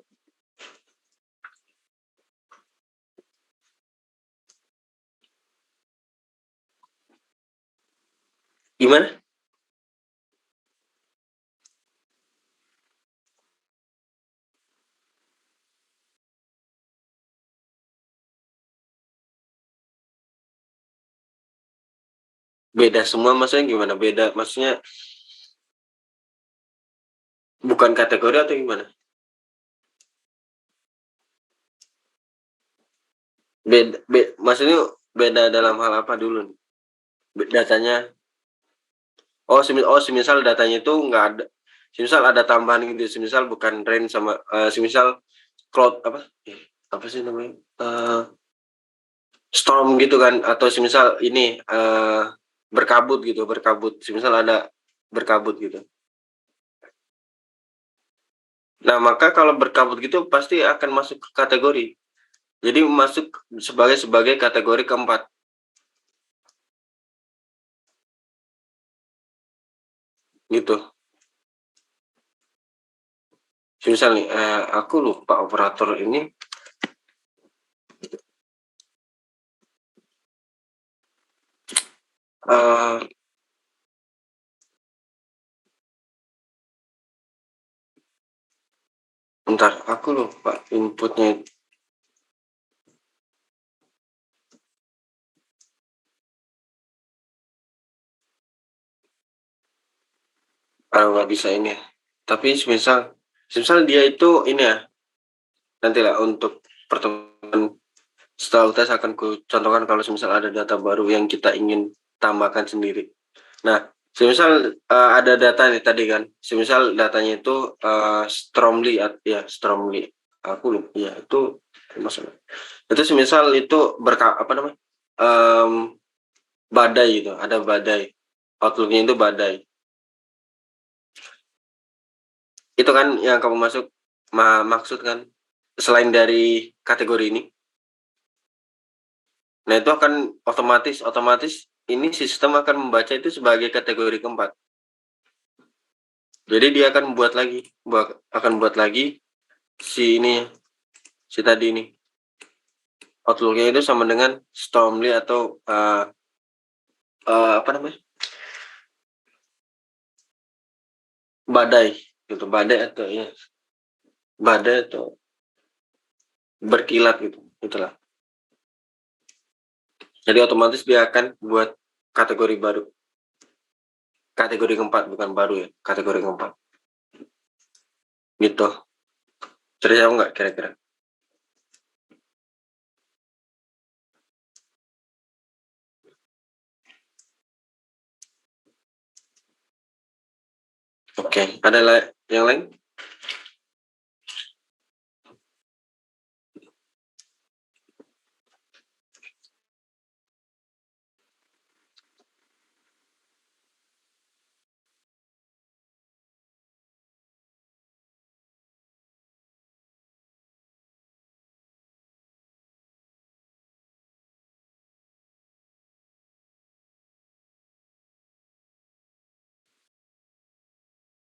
Gimana? Beda semua maksudnya gimana? Beda maksudnya bukan kategori atau gimana? Maksudnya beda dalam hal apa dulu? Datanya. Semisal datanya itu nggak ada. Semisal ada tambahan gitu. Semisal bukan rain sama semisal cloud apa sih namanya? Storm gitu kan, atau semisal ini berkabut. Semisal ada berkabut gitu. Nah, maka kalau berkabut gitu pasti akan masuk ke kategori. Jadi masuk sebagai kategori keempat. Gitu. Misal nih, aku lupa operator ini. Bentar, aku lupa inputnya. Nggak bisa ini. Tapi semisal dia itu ini ya, nantilah untuk pertemuan setelah UTS akan ku contohkan kalau semisal ada data baru yang kita ingin tambahkan sendiri. Nah, semisal ada data nih tadi kan, semisal datanya itu Stromly, aku lupa ya itu masalah. Itu semisal itu badai gitu, ada badai, outlooknya itu badai. Itu kan yang kamu maksud kan, selain dari kategori ini. Nah, itu akan otomatis ini sistem akan membaca itu sebagai kategori keempat. Jadi dia akan buat lagi si tadi ini. Outlooknya itu sama dengan Stormly atau badai gitu, badai atau berkilat gitu, itulah. Jadi otomatis dia akan buat kategori baru, kategori keempat, bukan baru ya, kategori keempat gitu. Cerita nggak kira-kira? Oke, ada yang lain?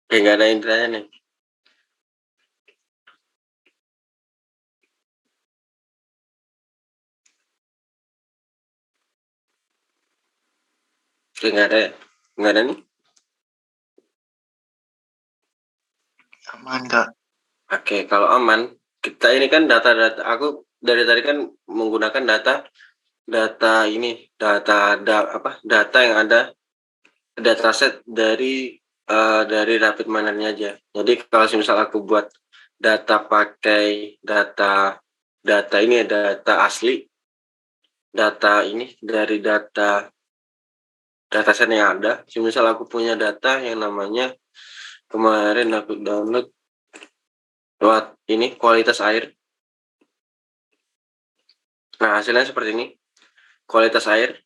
Oke, nggak ada yang ditanya nih. Oke, nggak ada nih.
Aman, Kak.
Oke, kalau aman, kita ini kan data aku dari tadi kan menggunakan data yang ada dataset dari Rapid Miner-nya aja. Jadi kalau misal aku buat data pakai data ini data asli, data ini dari dataset yang ada. Misal aku punya data yang namanya kemarin aku download lewat ini kualitas air. Nah, hasilnya seperti ini. Kualitas air.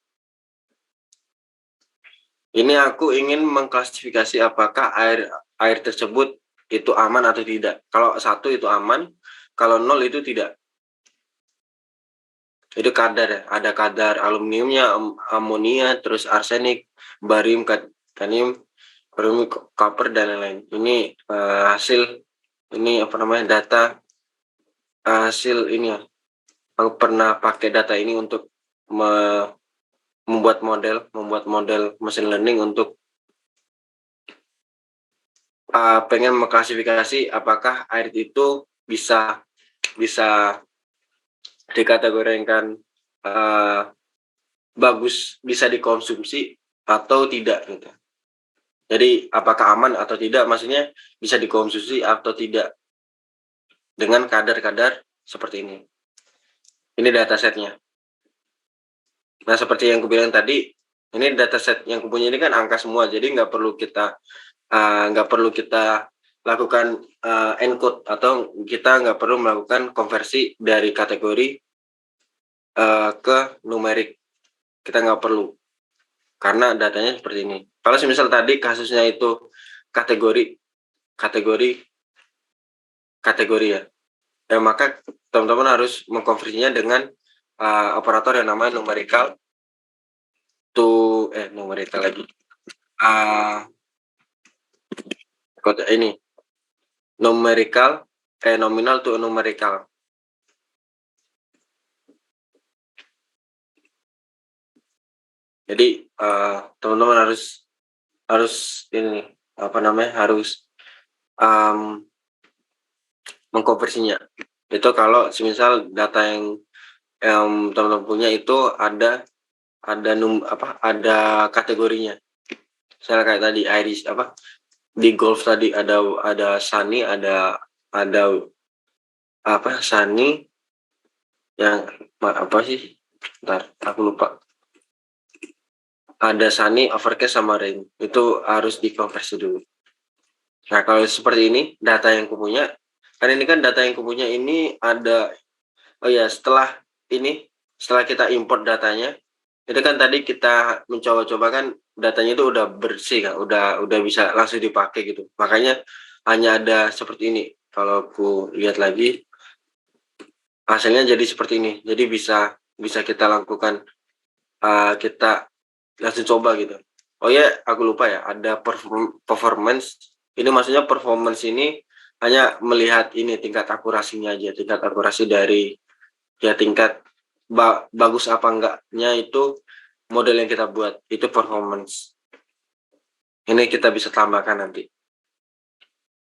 Ini aku ingin mengklasifikasi apakah air tersebut itu aman atau tidak. Kalau 1 itu aman, kalau 0 itu tidak. Itu kadar ya. Ada kadar aluminiumnya, amonia, terus arsenik, barium, kadmium, kromium, copper dan lain-lain. Ini hasil ini data hasil ini ya. Aku pernah pakai data ini untuk membuat model machine learning untuk pengen mengklasifikasi apakah air itu bisa dikategorikan bagus, bisa dikonsumsi atau tidak gitu. Jadi apakah aman atau tidak, maksudnya bisa dikonsumsi atau tidak dengan kadar-kadar seperti ini. Ini datasetnya. Nah, seperti yang aku bilang tadi, ini dataset yang aku punya ini kan angka semua, jadi nggak perlu kita lakukan encode, atau kita nggak perlu melakukan konversi dari kategori ke numerik. Kita nggak perlu, karena datanya seperti ini. Kalau misal tadi kasusnya itu kategori ya, maka teman-teman harus mengkonversinya dengan operator yang namanya numerical lagi. Kode ini nominal to numerical. Jadi teman-teman harus ini harus mengkonversinya. Itu kalau semisal data yang teman-teman punya itu ada kategorinya. Misalnya kayak tadi Iris di golf tadi ada Sunny, ada Sunny yang Bentar, aku lupa. Ada Sunny, Overcast sama Rain. Itu harus dikonversi dulu. Nah, kalau seperti ini data yang kupunya, kan ini kan data yang kupunya ini ada setelah kita import datanya, itu kan tadi kita mencoba-coba kan datanya itu udah bersih kan, udah bisa langsung dipakai gitu. Makanya hanya ada seperti ini. Kalau aku lihat lagi hasilnya jadi seperti ini. Jadi bisa kita lakukan, kita langsung coba gitu. Oh ya, aku lupa ya, ada performance. Ini maksudnya performance ini hanya melihat ini tingkat akurasinya aja, tingkat akurasi dari tingkat bagus apa enggaknya itu model yang kita buat, itu performance. Ini kita bisa tambahkan nanti.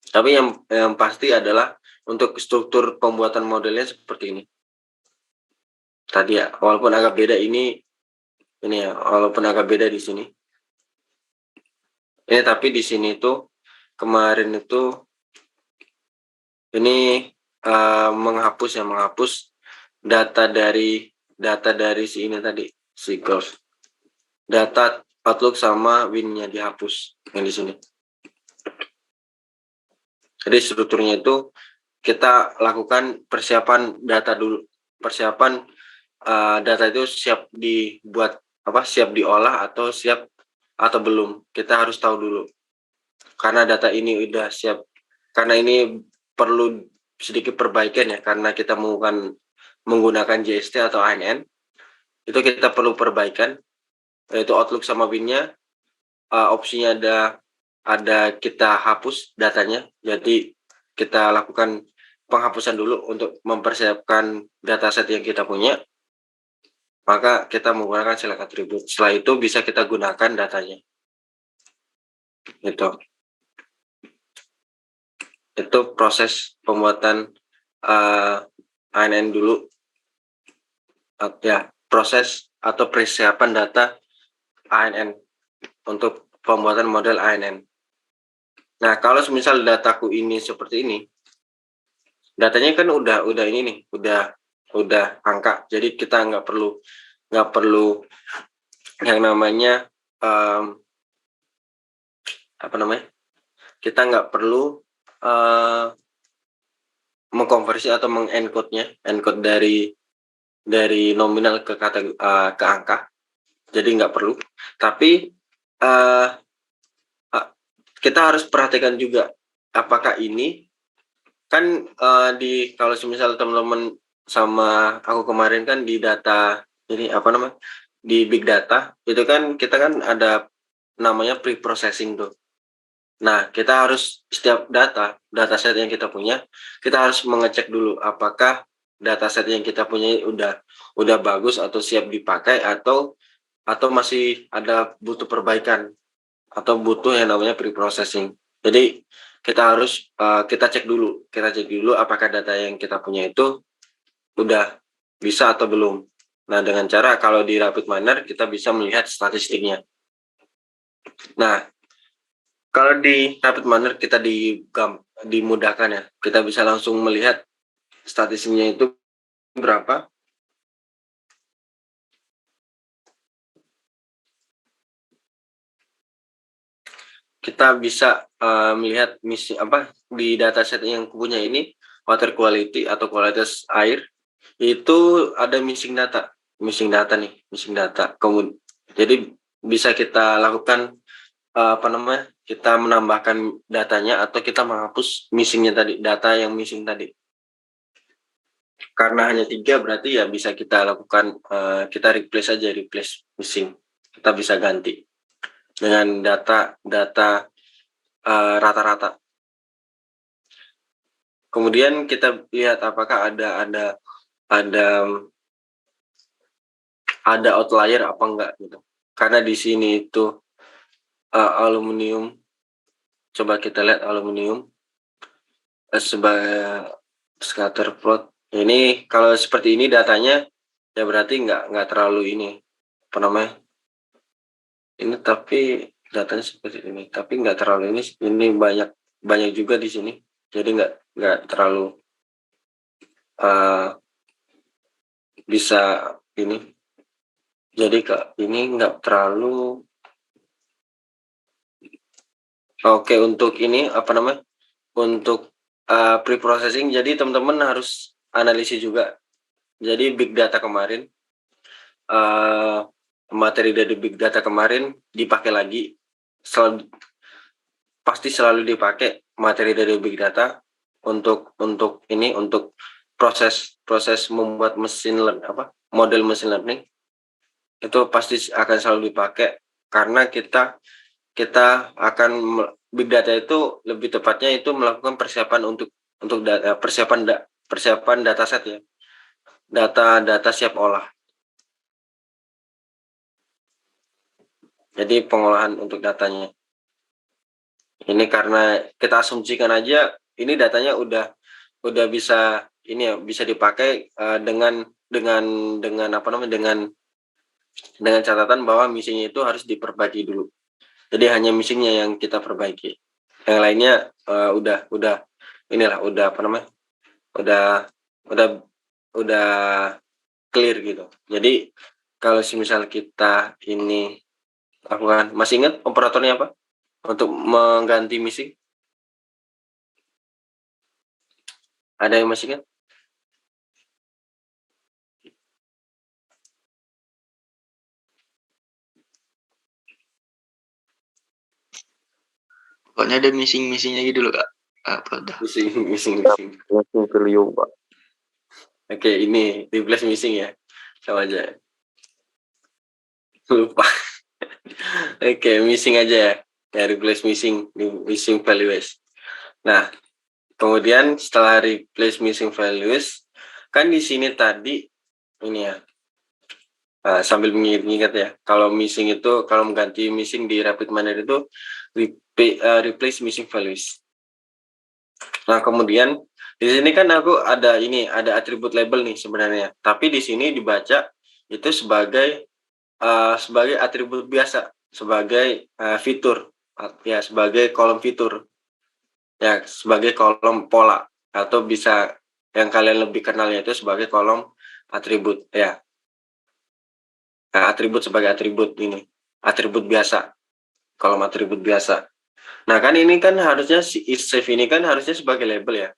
Tapi yang pasti adalah untuk struktur pembuatan modelnya seperti ini. Tadi ya, walaupun agak beda ini ya, walaupun agak beda di sini. Ini tapi di sini tuh kemarin itu ini menghapus data dari si ini tadi, si golf. Data Outlook sama Win-nya dihapus yang di sini. Jadi strukturnya itu kita lakukan persiapan data dulu. Persiapan data itu siap dibuat siap diolah atau belum. Kita harus tahu dulu. Karena data ini udah siap. Karena ini perlu sedikit perbaikan ya, karena kita menggunakan JST atau ANN. Itu kita perlu perbaikan, yaitu Outlook sama Win-nya. Opsinya ada kita hapus datanya. Jadi kita lakukan penghapusan dulu untuk mempersiapkan dataset yang kita punya. Maka kita menggunakan select attribute. Setelah itu bisa kita gunakan datanya. Itu proses pembuatan ANN dulu. Proses atau persiapan data ANN untuk pembuatan model ANN. Nah, kalau misal dataku ini seperti ini, datanya kan udah ini nih, udah angka. Jadi kita nggak perlu yang namanya kita nggak perlu mengkonversi atau encode dari nominal ke angka. Jadi nggak perlu. Tapi kita harus perhatikan juga apakah ini kan kalau misal teman-teman sama aku kemarin kan di data ini di big data itu kan kita kan ada namanya pre-processing tuh. Nah, kita harus setiap dataset yang kita punya, kita harus mengecek dulu apakah dataset yang kita punya udah bagus atau siap dipakai atau atau masih ada butuh perbaikan atau butuh yang namanya pre-processing. Jadi kita harus kita cek dulu apakah data yang kita punya itu udah bisa atau belum. Nah, dengan cara kalau di RapidMiner kita bisa melihat statistiknya. Nah, kalau di RapidMiner kita dimudahkan ya, kita bisa langsung melihat statistiknya itu berapa. Kita bisa melihat misi di dataset yang punya ini, water quality atau kualitas air, itu ada missing data nih. Kemudian jadi bisa kita lakukan kita menambahkan datanya atau kita menghapus data yang missing tadi. Karena hanya 3 berarti ya bisa kita lakukan kita replace missing. Kita bisa ganti dengan data rata-rata. Kemudian kita lihat apakah ada outlier apa enggak gitu. Karena di sini itu aluminium. Coba kita lihat aluminium sebagai scatter plot. Ini kalau seperti ini datanya ya berarti nggak terlalu ini ini, tapi datanya seperti ini, tapi nggak terlalu ini banyak juga di sini, jadi nggak terlalu bisa ini, jadi ini nggak terlalu oke. Untuk ini untuk pre-processing, jadi teman-teman harus analisis juga. Jadi big data kemarin materi dari big data kemarin dipakai lagi, pasti selalu dipakai materi dari big data untuk proses membuat model mesin learning, itu pasti akan selalu dipakai karena kita akan big data itu lebih tepatnya itu melakukan persiapan untuk persiapan dataset ya, data siap olah. Jadi pengolahan untuk datanya. Ini karena kita asumsikan aja ini datanya udah bisa ini ya, bisa dipakai dengan catatan bahwa misinya itu harus diperbaiki dulu. Jadi hanya misinya yang kita perbaiki. Yang lainnya udah clear gitu. Jadi kalau misal kita ini lakukan, masih ingat operatornya apa untuk mengganti missing? Ada yang masih ingat?
Pokoknya ada missing-missingnya gitu loh, Kak. Apa dah?
Missing
value, Pak.
Oke, ini replace missing ya. Sama aja. Lupa. Oke, missing aja ya. Ya, replace missing values. Nah, kemudian setelah replace missing values, kan di sini tadi ini ya, sambil mengingat ya, kalau missing itu, kalau mengganti missing di RapidMiner itu replace missing values. Nah, kemudian di sini kan aku ada atribut label nih sebenarnya, tapi di sini dibaca itu sebagai atribut biasa, sebagai fitur ya, sebagai kolom fitur ya, sebagai kolom pola, atau bisa yang kalian lebih kenalnya itu sebagai kolom atribut ya. Nah, atribut sebagai atribut biasa, kolom atribut biasa. Nah, kan ini kan harusnya si isSafe ini kan harusnya sebagai label ya.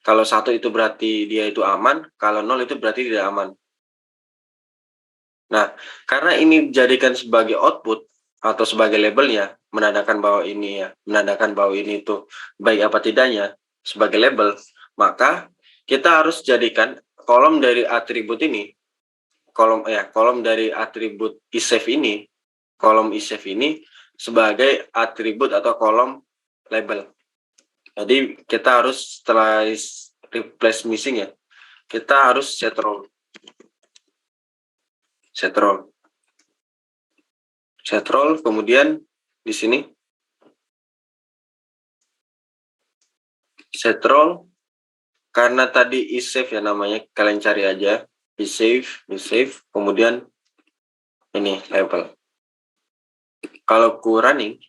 Kalau 1 itu berarti dia itu aman, kalau 0 itu berarti tidak aman. Nah, karena ini dijadikan sebagai output atau sebagai labelnya, menandakan bahwa ini itu baik apa tidaknya sebagai label, maka kita harus jadikan kolom dari atribut ini, kolom dari atribut isSafe ini, kolom isSafe ini sebagai atribut atau kolom label. Jadi kita harus, setelah replace missing ya, kita harus set role. set roll, kemudian di sini set roll, karena tadi isSave ya namanya, kalian cari aja isSave, kemudian ini label. Kalau ku running,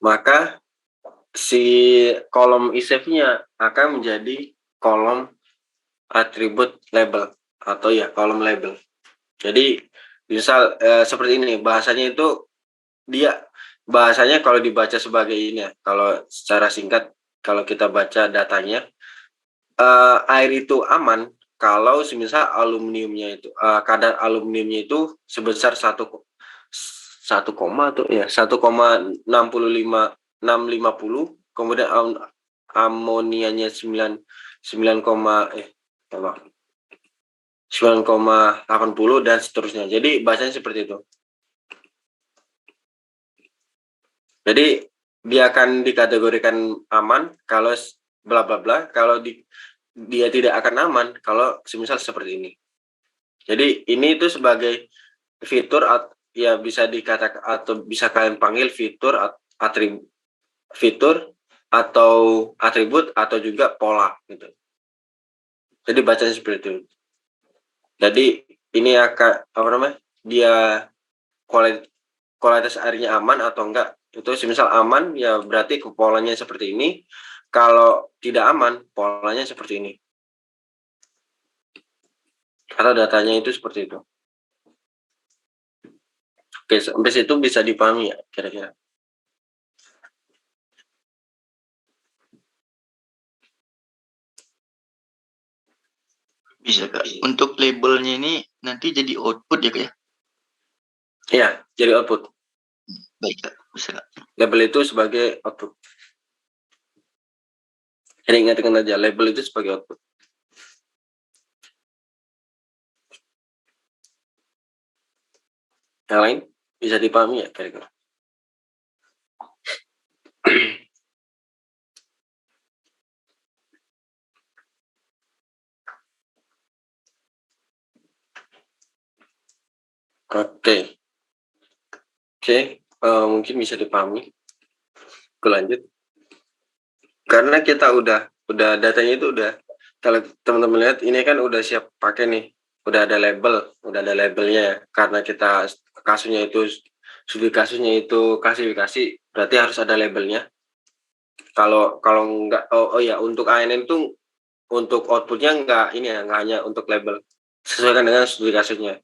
maka si kolom isSave-nya akan menjadi kolom atribut label atau ya kolom label. Jadi misal seperti ini bahasanya itu, dia bahasanya kalau dibaca sebagai ini ya, kalau secara singkat kalau kita baca datanya, air itu aman kalau semisal aluminiumnya itu kadar aluminiumnya itu sebesar 1,650, kemudian amonianya 9,80 dan seterusnya. Jadi bahasanya seperti itu. Jadi dia akan dikategorikan aman kalau bla bla bla, kalau dia tidak akan aman kalau semisal seperti ini. Jadi ini itu sebagai fitur ya bisa dikatakan atau bisa kalian panggil fitur atau atribut atau juga pola gitu. Jadi bacanya seperti itu. Jadi ini akan dia kualitas airnya aman atau enggak. Itu semisal aman ya berarti polanya seperti ini. Kalau tidak aman, polanya seperti ini. Atau datanya itu seperti itu. Oke, sampai situ bisa dipahami ya kira-kira.
Bisa Kak. Untuk labelnya ini nanti jadi output ya Kak ya?
Iya, jadi output.
Baik Kak, bisa Kak.
Label itu sebagai output. Jadi ingatkan aja, label itu sebagai output. Yang lain bisa dipahami ya kira-kira. Oke, mungkin bisa dipahami. Aku lanjut. Karena kita udah datanya itu udah, kalau teman-teman lihat ini kan udah siap pakai nih, udah ada labelnya ya. Karena kita kasusnya itu studi kasusnya itu klasifikasi, berarti harus ada labelnya. Kalau enggak, ya untuk ANN itu untuk outputnya enggak hanya untuk label, sesuaikan dengan studi kasusnya.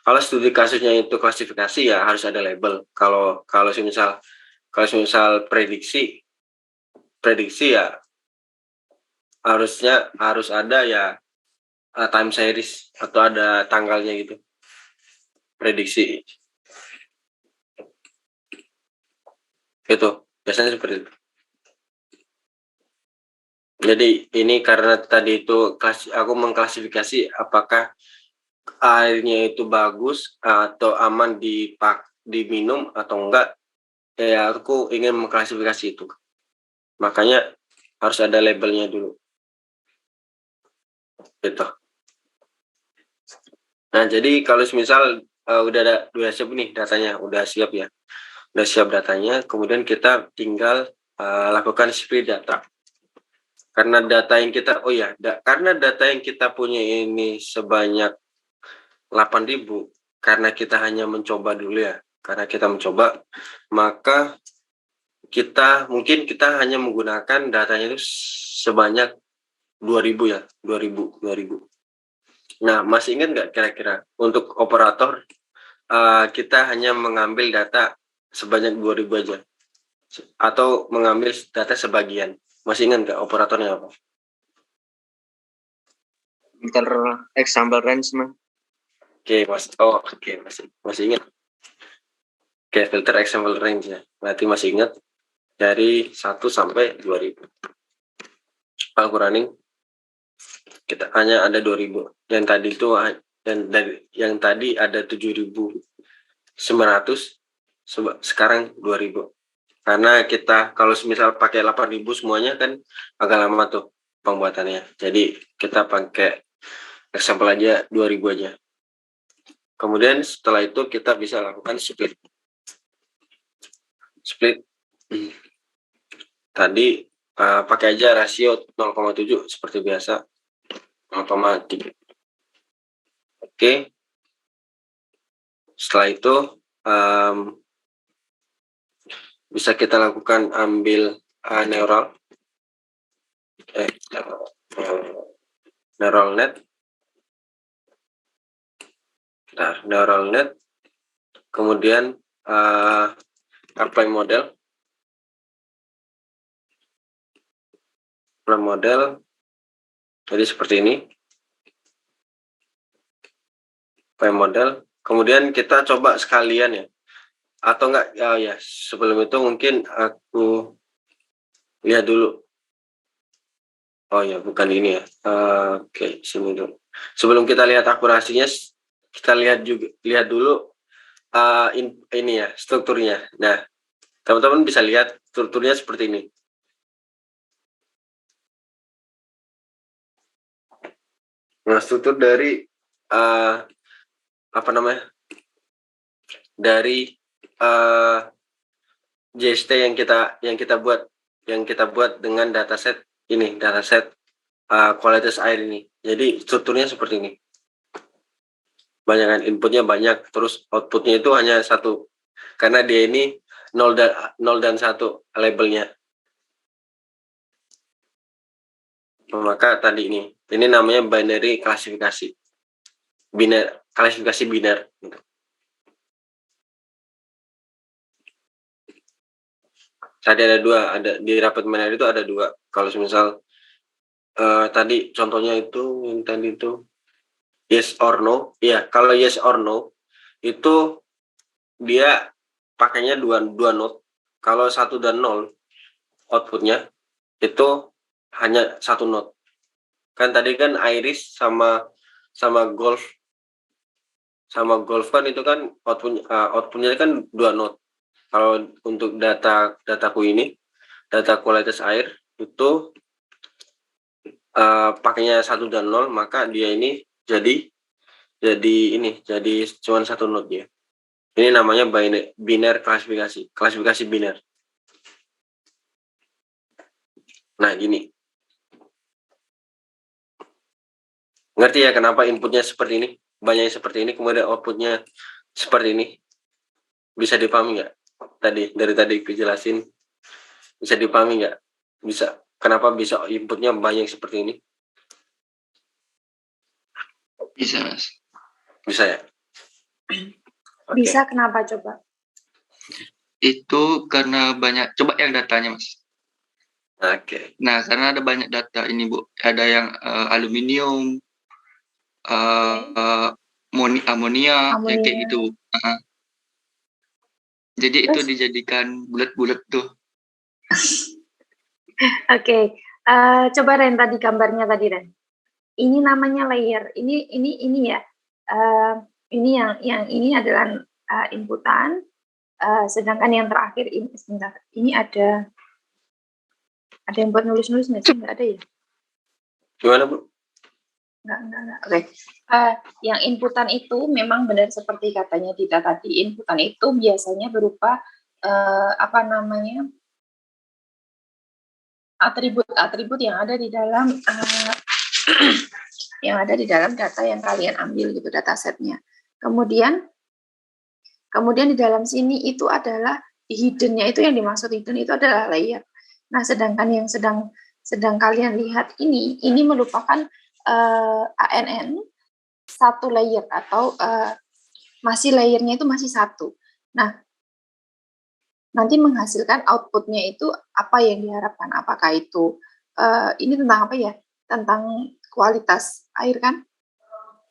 Kalau studi kasusnya itu klasifikasi ya harus ada label. Kalau misal prediksi ya harus ada ya time series atau ada tanggalnya gitu. Prediksi itu biasanya seperti itu. Jadi ini karena tadi itu aku mengklasifikasi apakah airnya itu bagus atau aman diminum atau enggak, ya aku ingin mengklasifikasi itu. Makanya harus ada labelnya dulu. Gitu. Nah, jadi kalau misal udah siap nih datanya, udah siap ya. Udah siap datanya, kemudian kita tinggal lakukan split data. Karena data yang kita karena data yang kita punya ini sebanyak 8.000, karena kita hanya mencoba dulu ya. Karena kita mencoba, maka kita hanya menggunakan datanya itu sebanyak 2.000 ya, 2.000. Nah, masih ingat nggak kira-kira untuk operator kita hanya mengambil data sebanyak 2.000 aja, atau mengambil data sebagian? Masih ingat nggak operatornya apa?
Filter example range mah.
Oke, masih ingat. Oke, filter example range ya. Berarti masih ingat dari 1 sampai 2.000. Aku running, kita hanya ada 2.000. Yang tadi itu yang tadi ada 7.900, sekarang 2.000. Karena kita kalau misal pakai 8.000 semuanya kan agak lama tuh pembuatannya. Jadi kita pakai example aja 2.000 aja. Kemudian setelah itu kita bisa lakukan split. Tadi pakai aja rasio 0,7 seperti biasa, 0,3. Oke. Setelah itu bisa kita lakukan ambil neural net. Nah, neural net. Kemudian apply model. Jadi seperti ini. Apply model. Kemudian kita coba sekalian ya. Atau enggak ya, sebelum itu mungkin aku lihat dulu. Oh ya, bukan ini ya. Oke, sini dulu. Sebelum kita lihat akurasinya, kita lihat dulu ini ya, strukturnya. Nah, teman-teman bisa lihat strukturnya seperti ini. Nah, struktur dari dari JST yang kita buat dengan dataset ini, dataset kualitas air ini. Jadi strukturnya seperti ini. Banyakan inputnya banyak, terus outputnya itu hanya satu, karena dia ini 0 dan 1 labelnya. Maka tadi ini namanya binary klasifikasi, klasifikasi biner. Tadi ada dua, di rapid binary itu ada dua. Kalau misal tadi contohnya itu yang tadi itu yes or no, ya kalau yes or no itu dia pakainya dua node. Kalau 1 dan 0 outputnya itu hanya satu node. Kan tadi kan iris sama golf kan itu kan outputnya kan dua node. Kalau untuk dataku ini, data kualitas air itu pakainya 1 dan 0, maka dia ini jadi cuma satu node ya. Ini namanya biner klasifikasi biner. Nah, gini. Ngerti ya kenapa inputnya seperti ini? Banyaknya seperti ini, kemudian outputnya seperti ini. Bisa dipahami nggak? Dari tadi aku jelasin. Bisa dipahami nggak? Bisa. Kenapa bisa inputnya banyak seperti ini?
Bisa, Mas.
Bisa ya?
Okay. Bisa, kenapa coba?
Itu karena banyak, coba yang datanya, Mas.
Oke.
Nah, karena ada banyak data ini, Bu. Ada yang aluminium, amonia, yang kayak gitu. Jadi terus, itu dijadikan bulat-bulat tuh.
Oke. Coba Ren tadi gambarnya tadi, Ren. Ini namanya layer. Ini ya. Ini yang ini adalah inputan. Sedangkan yang terakhir ini sebentar. Ini ada yang buat nulis-nulis nggak sih? Nggak ada ya?
Gimana, Bu?
Enggak. Oke. Yang inputan itu memang benar seperti katanya Dita tadi. Inputan itu biasanya berupa atribut yang ada di dalam data yang kalian ambil gitu, datasetnya. Kemudian di dalam sini itu adalah hidden-nya, itu yang dimaksud hidden itu adalah layer. Nah, sedangkan yang sedang kalian lihat ini merupakan ANN satu layer atau masih layernya itu masih satu. Nah, nanti menghasilkan outputnya itu apa yang diharapkan? Apakah itu ini tentang apa ya? Tentang kualitas air kan?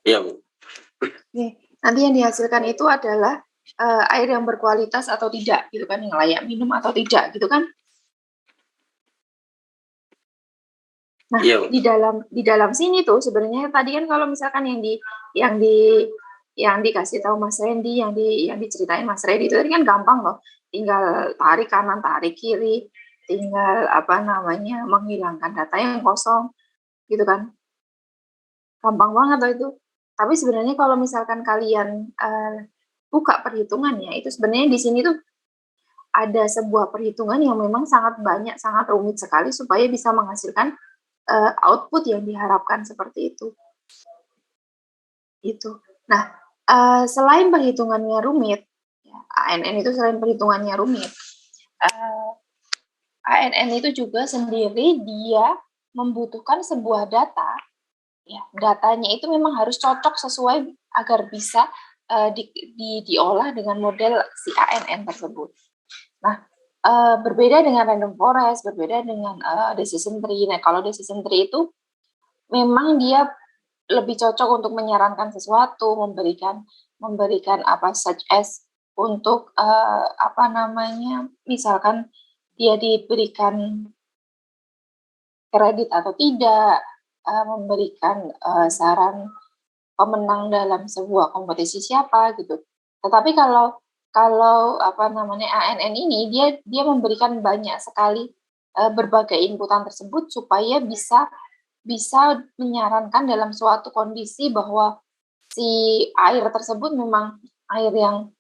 Iya, Bu.
Nanti yang dihasilkan itu adalah air yang berkualitas atau tidak, gitu kan? Yang layak minum atau tidak, gitu kan? Nah, iya, di dalam sini tuh sebenarnya tadi kan kalau misalkan yang dikasih tahu Mas Randy, yang diceritain Mas Randy itu tadi kan gampang loh. Tinggal tarik kanan, tarik kiri, tinggal menghilangkan data yang kosong, gitu kan? Gampang banget loh itu. Tapi sebenarnya kalau misalkan kalian buka perhitungannya, itu sebenarnya di sini tuh ada sebuah perhitungan yang memang sangat banyak, sangat rumit sekali supaya bisa menghasilkan output yang diharapkan seperti itu. Itu. Nah, selain perhitungannya rumit, ya, ANN itu selain perhitungannya rumit, ANN itu juga sendiri dia membutuhkan sebuah data. Ya, datanya itu memang harus cocok sesuai agar bisa diolah dengan model si ANN tersebut. Nah, berbeda dengan random forest, berbeda dengan decision tree. Nah, kalau decision tree itu memang dia lebih cocok untuk menyarankan sesuatu, memberikan apa such as untuk misalkan dia diberikan kredit atau tidak, memberikan saran pemenang dalam sebuah kompetisi siapa gitu. Tetapi kalau ANN ini dia memberikan banyak sekali berbagai inputan tersebut supaya bisa menyarankan dalam suatu kondisi bahwa si air tersebut memang air yang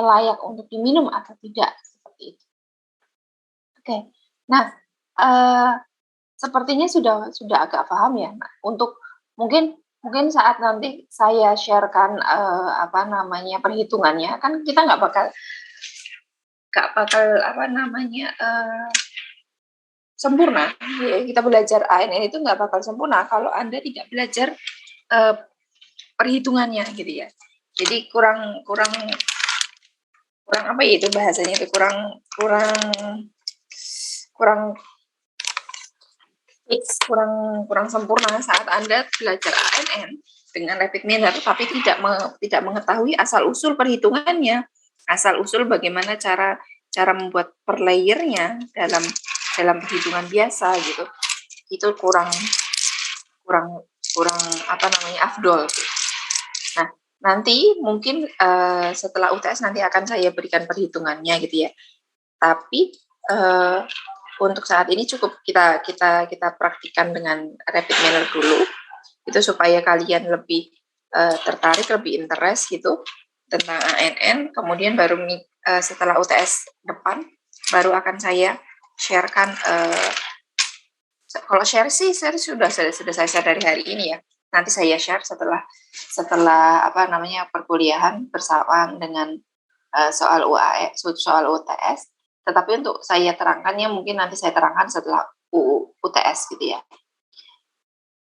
layak untuk diminum atau tidak, seperti itu. Oke. Nah, sepertinya sudah agak paham ya. Nah, untuk mungkin saat nanti saya sharekan perhitungannya, kan kita nggak bakal sempurna. Ya, kita belajar ANN itu nggak bakal sempurna kalau Anda tidak belajar perhitungannya gitu ya. Jadi kurang apa ya itu bahasanya itu kurang sempurna saat Anda belajar ANN dengan rapid miner tapi tidak mengetahui asal usul perhitungannya, asal usul bagaimana cara membuat per layernya dalam perhitungan biasa gitu. Itu kurang afdol. Nah, nanti mungkin setelah UTS nanti akan saya berikan perhitungannya gitu ya. Tapi untuk saat ini cukup kita praktikkan dengan rapid miner dulu, itu supaya kalian lebih tertarik, lebih interest gitu tentang ANN. Kemudian baru setelah UTS depan baru akan saya sharekan. Kalau share sudah saya share dari hari ini ya. Nanti saya share setelah perkuliahan bersama dengan soal UAE, soal UTS. Tetapi untuk saya terangkannya mungkin nanti saya terangkan setelah UTS gitu ya.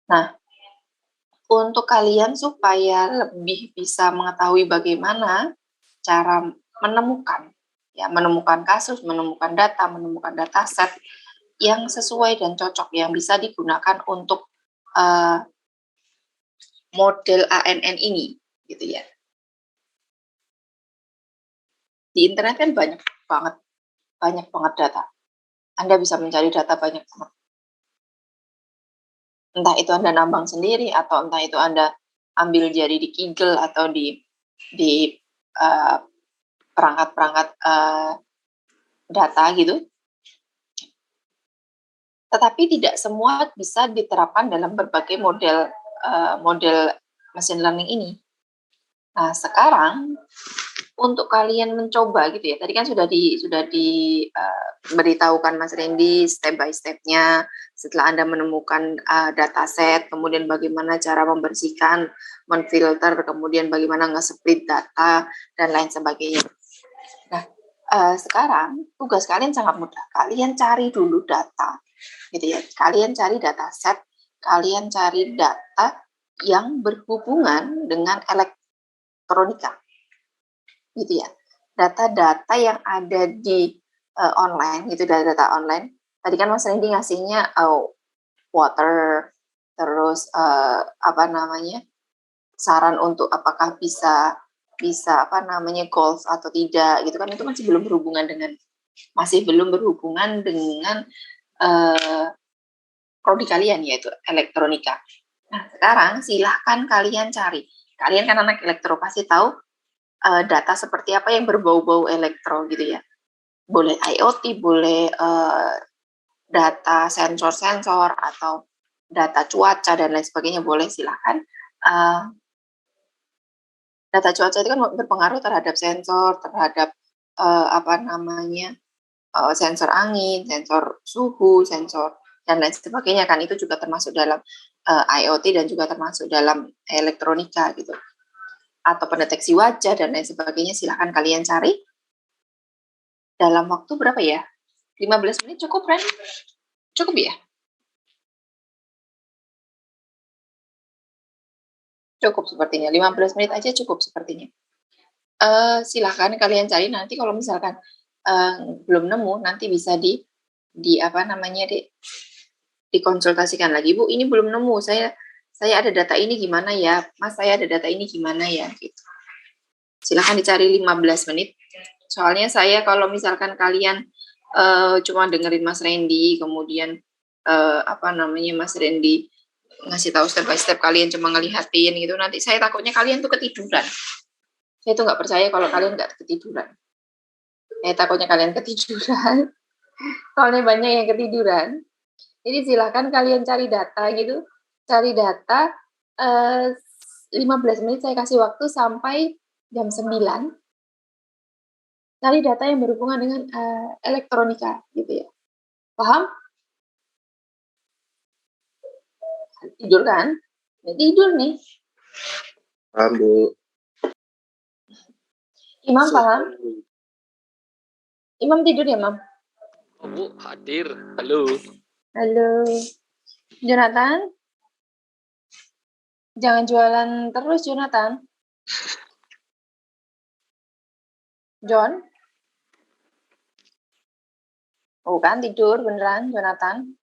Nah, untuk kalian supaya lebih bisa mengetahui bagaimana cara menemukan kasus, menemukan dataset yang sesuai dan cocok yang bisa digunakan untuk model ANN ini gitu ya. Di internet kan banyak banget data. Anda bisa mencari data banyak banget. Entah itu Anda nambang sendiri atau entah itu Anda ambil jadi di Kaggle atau di perangkat data gitu. Tetapi tidak semua bisa diterapkan dalam berbagai model machine learning ini. Nah, sekarang untuk kalian mencoba gitu ya. Tadi kan sudah diberitahukan Mas Randy step by step-nya setelah Anda menemukan dataset, kemudian bagaimana cara membersihkan, menfilter, kemudian bagaimana nge-split data dan lain sebagainya. Nah, sekarang tugas kalian sangat mudah. Kalian cari dulu data gitu ya. Kalian cari dataset, kalian cari data yang berhubungan dengan elektronika. Gitu ya, data-data yang ada di online gitu, data online. Tadi kan Mas Randy ngasihnya water, terus saran untuk apakah bisa golf atau tidak gitu kan, itu masih belum berhubungan dengan prodi kalian yaitu elektronika. Nah, sekarang silahkan kalian cari. Kalian kan anak elektro pasti tahu data seperti apa yang berbau-bau elektro gitu ya. Boleh IoT, boleh data sensor-sensor atau data cuaca dan lain sebagainya, boleh silahkan data cuaca itu kan berpengaruh terhadap sensor, terhadap sensor angin, sensor suhu, sensor dan lain sebagainya kan, itu juga termasuk dalam IoT dan juga termasuk dalam elektronika gitu. Atau pendeteksi wajah dan lain sebagainya, silahkan kalian cari. Dalam waktu berapa ya? 15 menit cukup, Ren? Cukup ya? Cukup sepertinya, 15 menit aja cukup sepertinya. Silahkan kalian cari, nanti kalau misalkan belum nemu, nanti bisa dikonsultasikan lagi. Bu, ini belum nemu, saya ada data ini gimana ya? Mas, saya ada data ini gimana ya? Gitu. Silahkan dicari 15 menit. Soalnya saya kalau misalkan kalian cuma dengerin Mas Randy, kemudian Mas Randy ngasih tahu step by step, kalian cuma ngelihatin gitu, nanti saya takutnya kalian tuh ketiduran. Saya tuh nggak percaya kalau kalian nggak ketiduran. Saya takutnya kalian ketiduran. Soalnya banyak yang ketiduran. Jadi silahkan kalian cari data gitu. Cari data 15 menit saya kasih waktu sampai jam 9. Cari data yang berhubungan dengan elektronika gitu ya. Paham? Tidur kan? Ya, tidur nih.
Paham, Bu.
Imam paham? Imam tidur ya, Mam?
Oh, Bu, hadir. Halo.
Halo. Jonathan? Jangan jualan terus, Jonathan. John? Oh kan, tidur beneran, Jonathan.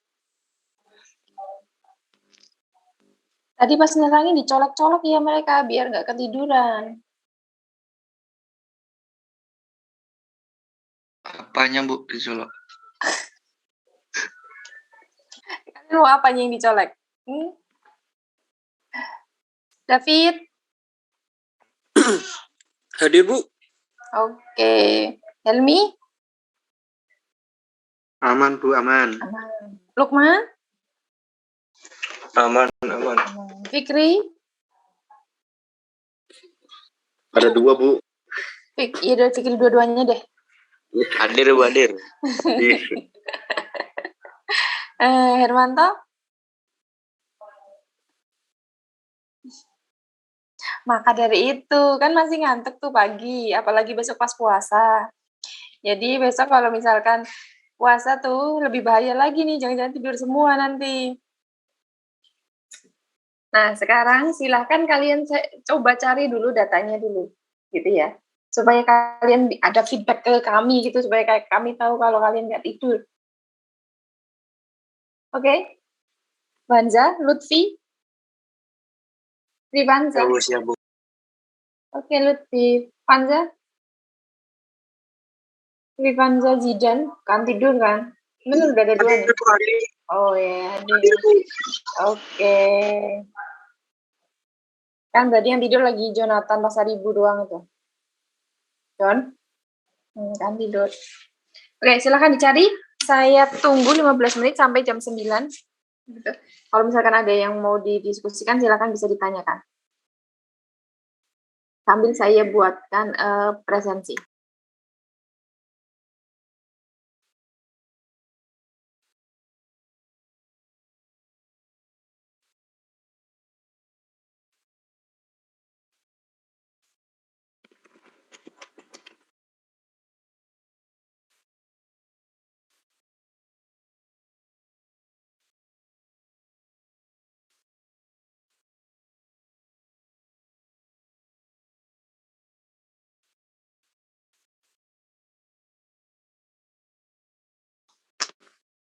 Tadi pas nerangin dicolok-colok ya mereka, biar nggak ketiduran.
Apanya, Bu, dicolok?
Kalian mau apanya yang dicolek? David?
Hadir, Bu.
Oke. Helmi?
Aman, Bu, aman.
Aman. Lukman?
Aman.
Fikri?
Ada 2, Bu.
Iya, udah Fikri dua-duanya deh.
Hadir, Bu, hadir.
Hermanto? Maka dari itu, kan masih ngantuk tuh pagi, apalagi besok pas puasa. Jadi besok kalau misalkan puasa tuh lebih bahaya lagi nih, jangan-jangan tidur semua nanti. Nah, sekarang silahkan kalian coba cari dulu datanya dulu, gitu ya. Supaya kalian ada feedback ke kami gitu, supaya kami tahu kalau kalian nggak tidur. Oke? Banza, Lutfi, Rivanza.
Siap, Bu.
Oke, Lutfi. Panza? Rivanza Zidan, kan tidur kan? Bener udah ada 2 nih. Oh ya, hadir. Oke. Kan berarti yang tidur lagi Jonathan Pasaribu doang itu. John? Kan tidur. Oke, silahkan dicari. Saya tunggu 15 menit sampai jam 9. Gitu. Kalau misalkan ada yang mau didiskusikan, silahkan bisa ditanyakan. Sambil saya buatkan presensi.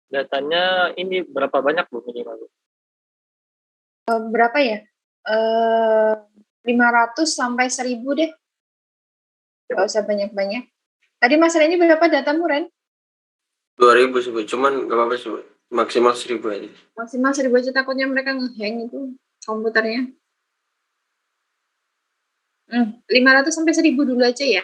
Datanya ini berapa banyak, Bu, minimal?
Berapa ya? 500 sampai 1000 deh. Gak usah banyak-banyak. Tadi Mas Ren, ini berapa datamu, Ren?
2000 sih, Bu. Cuman nggak apa-apa sih, Bu. Maksimal 1000 aja.
Maksimal 1000 aja, takutnya mereka nge-hang itu komputernya. 500 sampai 1000 dulu aja ya.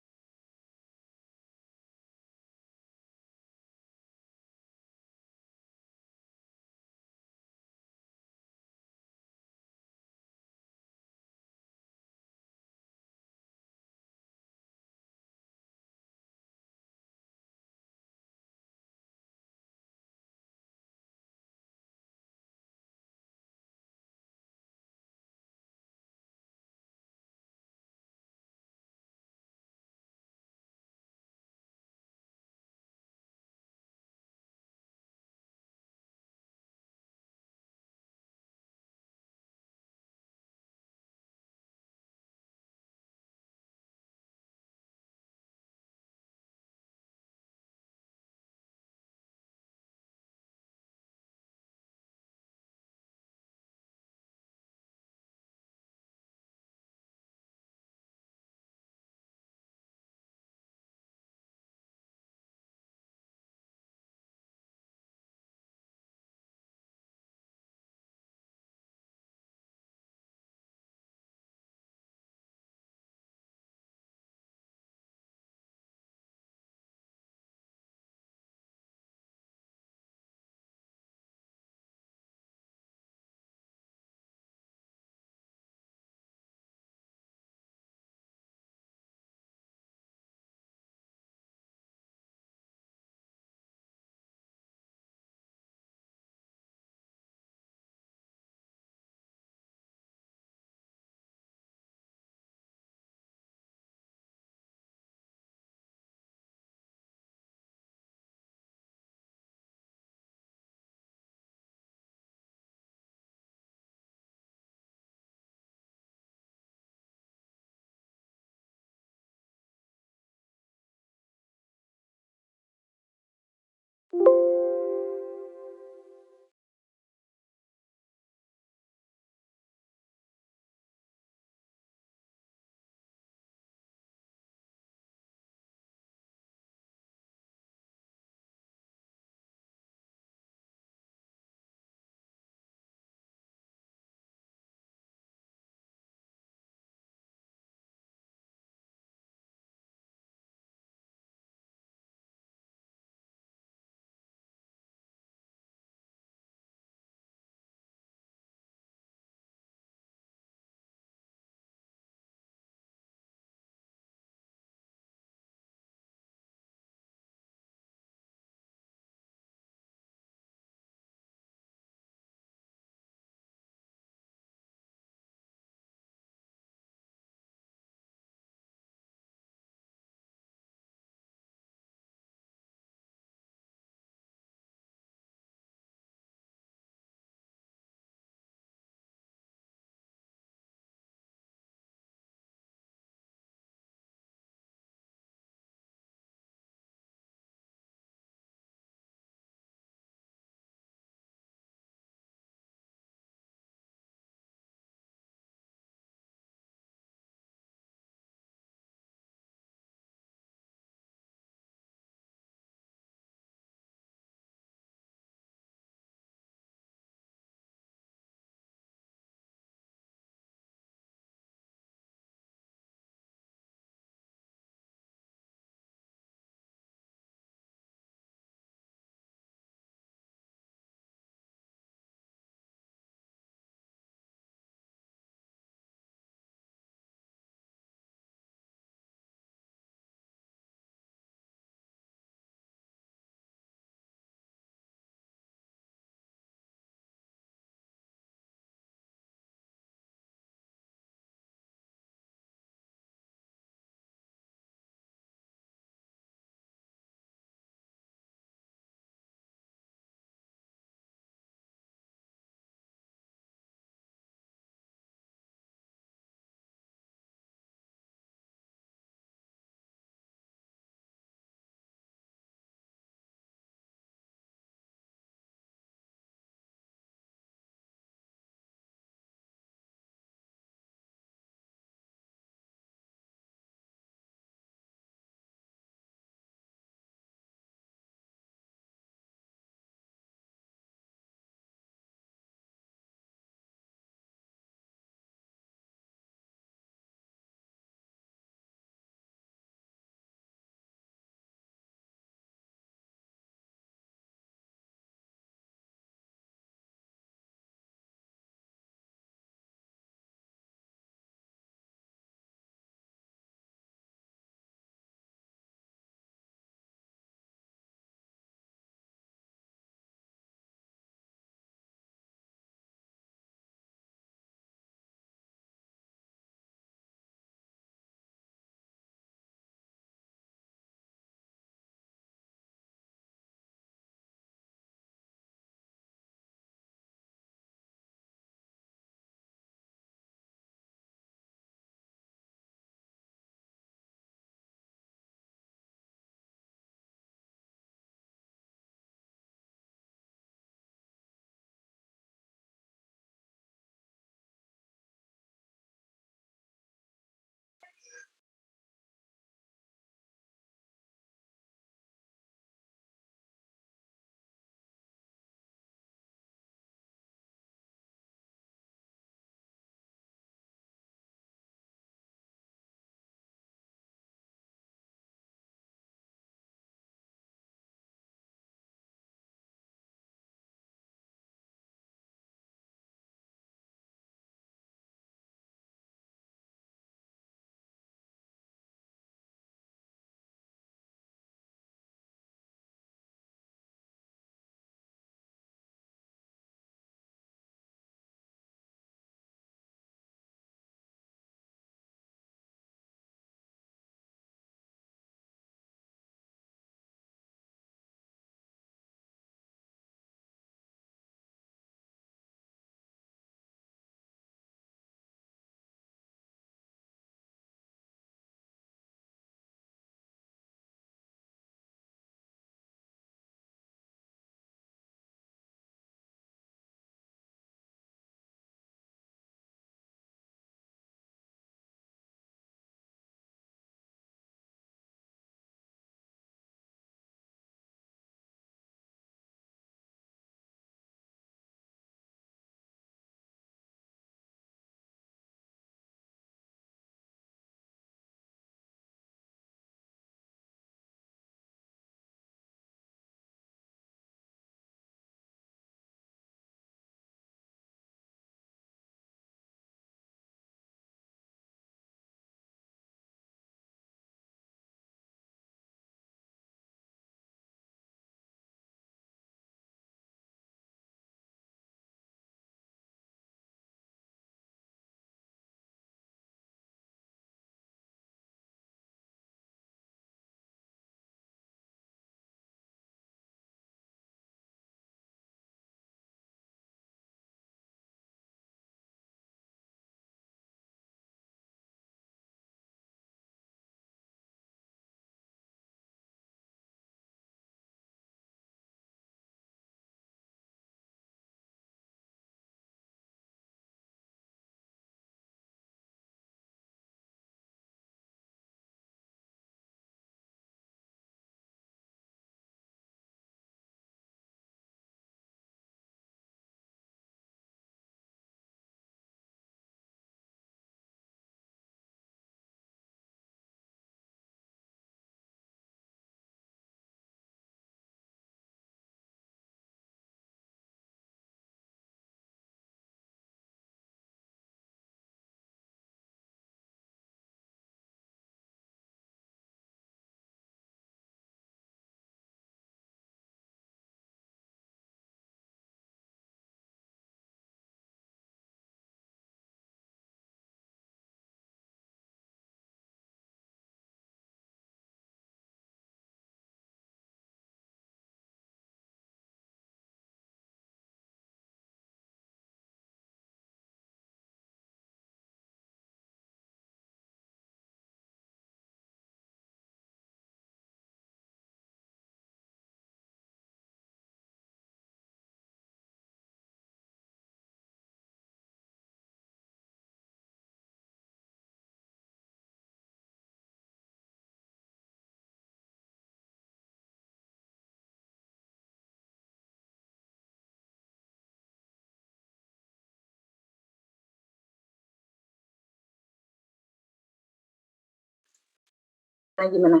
gimana?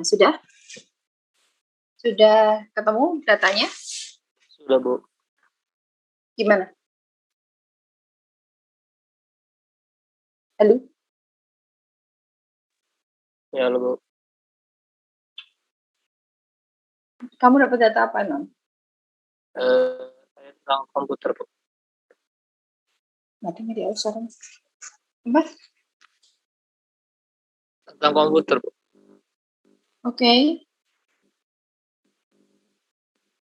Sudah ketemu datanya?
Sudah, Bu.
Gimana? Halo?
Ya, halo, Bu.
Kamu dapat data apa, Non?
Saya tentang komputer, Bu.
Nanti dia sekarang. Apa?
Tentang komputer, Bu.
Oke.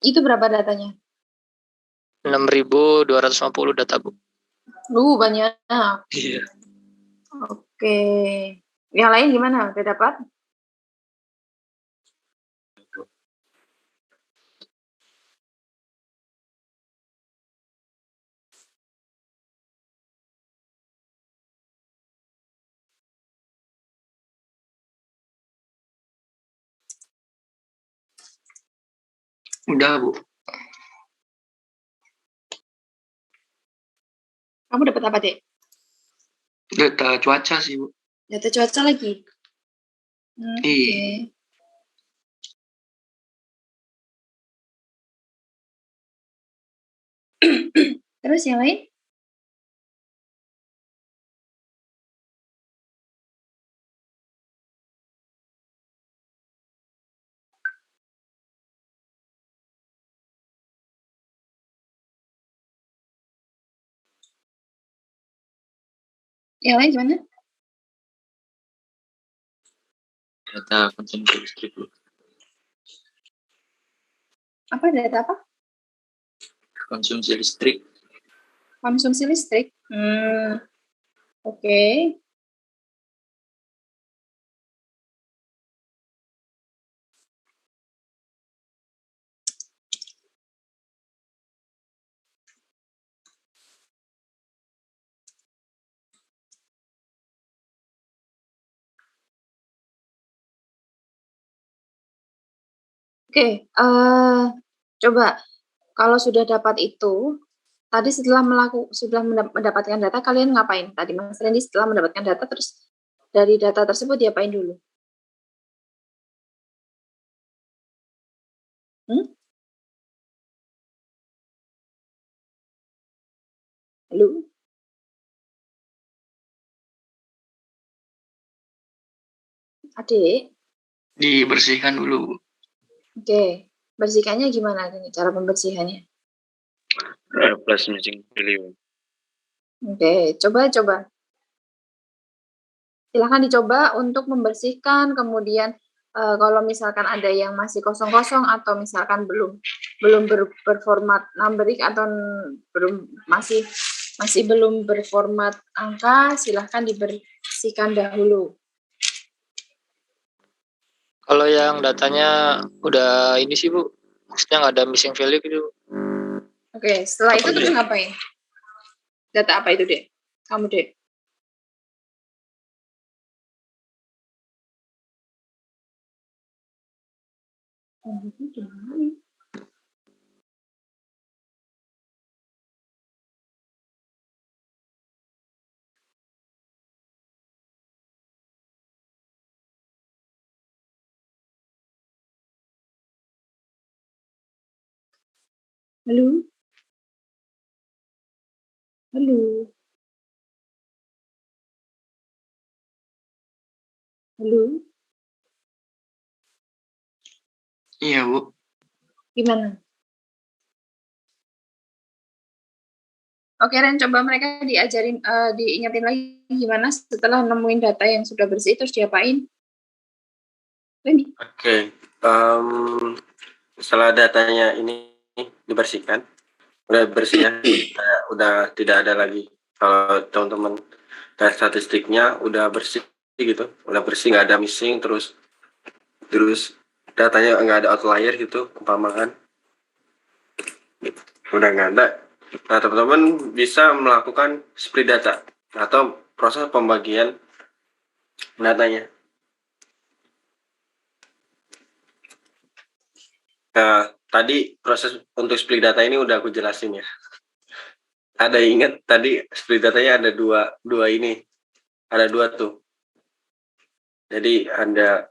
Itu berapa datanya?
6.250 data, Bu.
Banyak.
Iya.
Oke. Yang lain gimana? Udah dapat?
Udah, Bu.
Kamu dapat apa, Dek?
Data cuaca sih, Bu.
Data cuaca lagi? Oke.
Iya.
Terus yang lain? Yang lain gimana?
Data konsumsi listrik, Bu.
Apa data apa?
Konsumsi listrik.
Konsumsi listrik. Oke. Oke, coba kalau sudah dapat itu, tadi setelah mendapatkan data, kalian ngapain? Tadi Mas Randy setelah mendapatkan data, terus dari data tersebut diapain dulu? Halo? Adik?
Dibersihkan dulu, Bu.
Oke, bersihkannya gimana nih cara pembersihannya?
Plus missing value.
Oke, coba. Silahkan dicoba untuk membersihkan, kemudian kalau misalkan ada yang masih kosong-kosong atau misalkan belum berformat numberic atau masih belum berformat angka, silahkan dibersihkan dahulu.
Kalau yang datanya udah ini sih, Bu. Maksudnya nggak ada missing value gitu.
Oke, setelah itu
Apa
terus
dia?
ngapain? Data apa itu, Dek? Kamu, Dek? Halo? Halo? Halo?
Iya, Bu.
Gimana? Oke, Ren, coba mereka diajarin, diingetin lagi gimana setelah nemuin data yang sudah bersih, terus diapain? Randy?
Oke, setelah datanya ini dibersihkan, udah bersih ya, udah tidak ada lagi. Kalau teman-teman lihat statistiknya udah bersih gitu, udah bersih, nggak ada missing, terus datanya nggak ada outlier gitu, umpamakan, udah nggak ada. Nah, teman-teman bisa melakukan split data atau proses pembagian datanya. Nah, tadi proses untuk split data ini udah aku jelasin ya. Ada ingat tadi split datanya ada dua ini, ada dua tuh. Jadi ada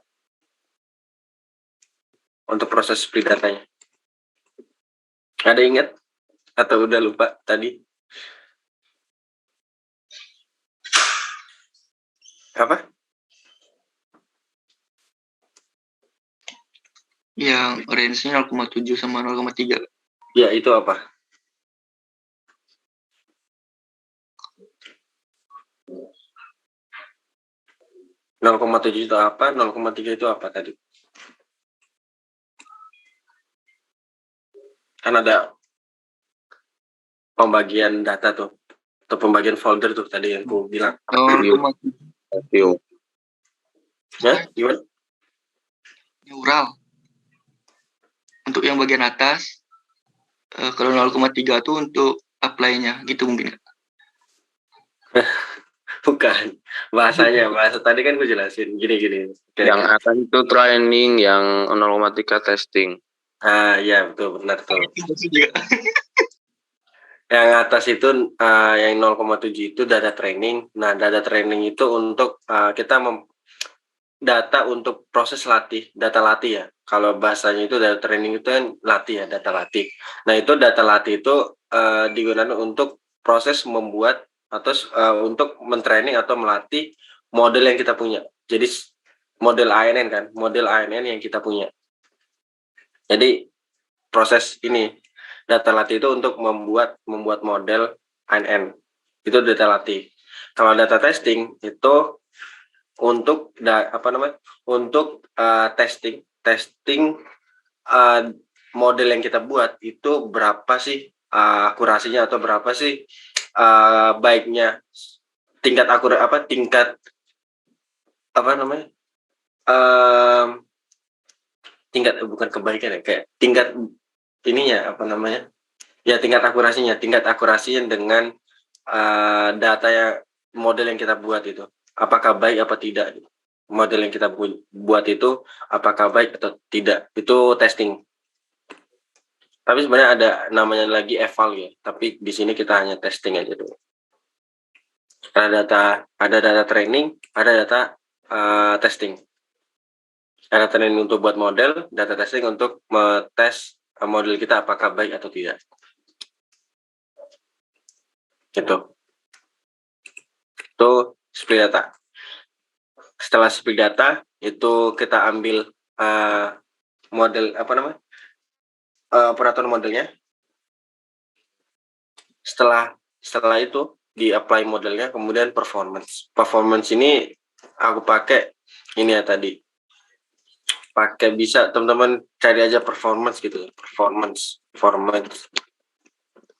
untuk proses split datanya. Ada ingat atau udah lupa tadi? Apa?
Yang range-nya 0,7 sama 0,3.
Ya, itu apa? (0,7) itu apa? 0,3 itu apa tadi? Kan ada pembagian data tuh, atau pembagian folder tuh tadi yang ku bilang.
0,7
Ya, gimana?
neural. Untuk yang bagian atas, kalau 0,3 itu untuk apply-nya, gitu mungkin.
Bukan. Bahasa tadi kan gue jelasin. Gini.
Yang akan itu training, yang 0,3 testing.
Ya betul, benar tuh. Yang atas itu yang 0,7 itu data training. Nah, data training itu untuk kita data untuk proses latih, data latih ya. Kalau bahasanya itu data training itu kan latih ya, data latih. Nah, itu data latih itu digunakan untuk proses membuat atau untuk mentraining atau melatih model yang kita punya. Jadi model ANN kan, model ANN yang kita punya. Jadi proses ini data latih itu untuk membuat model ANN. Itu data latih. Kalau data testing itu untuk untuk testing model yang kita buat itu berapa sih akurasinya, atau berapa sih baiknya, tingkat tingkat bukan kebaikan ya, kayak tingkat ininya tingkat akurasinya dengan data yang model yang kita buat itu apakah baik apa tidak. Model yang kita buat itu apakah baik atau tidak, itu testing. Tapi sebenarnya ada namanya lagi eval ya, tapi di sini kita hanya testing aja dulu. Ada data training, ada data testing. Ada training untuk buat model, data testing untuk tes model kita apakah baik atau tidak. Gitu. Itu split data. Setelah split data itu kita ambil model operator modelnya. Setelah itu di apply modelnya, kemudian performance. Performance ini aku pakai ini ya tadi. Pakai bisa teman-teman cari aja performance gitu. Performance.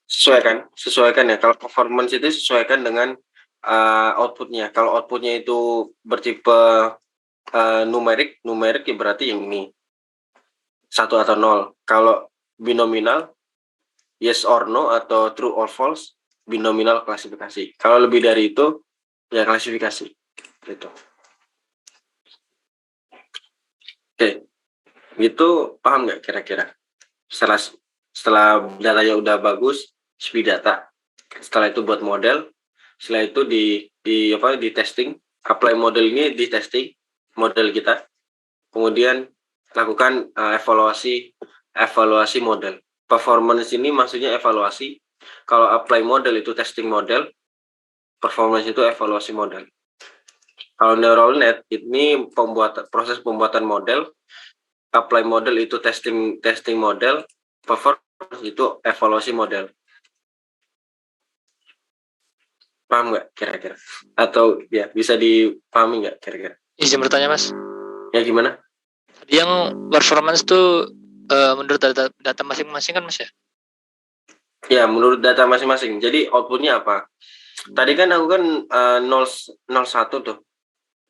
Sesuaikan ya. Kalau performance itu sesuaikan dengan outputnya. Kalau outputnya itu bertipe numerik ya berarti yang ini 1 atau 0. Kalau binominal yes or no atau true or false, binominal klasifikasi. Kalau lebih dari itu ya klasifikasi gitu. Oke, gitu paham nggak kira-kira? Setelah datanya udah bagus, split data. Setelah itu buat model, setelah itu di testing, apply model ini di testing model kita. Kemudian lakukan evaluasi model. Performance ini maksudnya evaluasi. Kalau apply model itu testing model, performance itu evaluasi model. Kalau neural net ini proses pembuatan model, apply model itu testing model, performance itu evaluasi model. Paham nggak kira-kira? Atau ya bisa dipahami nggak kira-kira?
Izin bertanya Mas.
Ya gimana?
Yang performance tuh menurut data masing-masing kan Mas ya?
Ya menurut data masing-masing. Jadi outputnya apa? Tadi kan aku kan 0,1 tuh.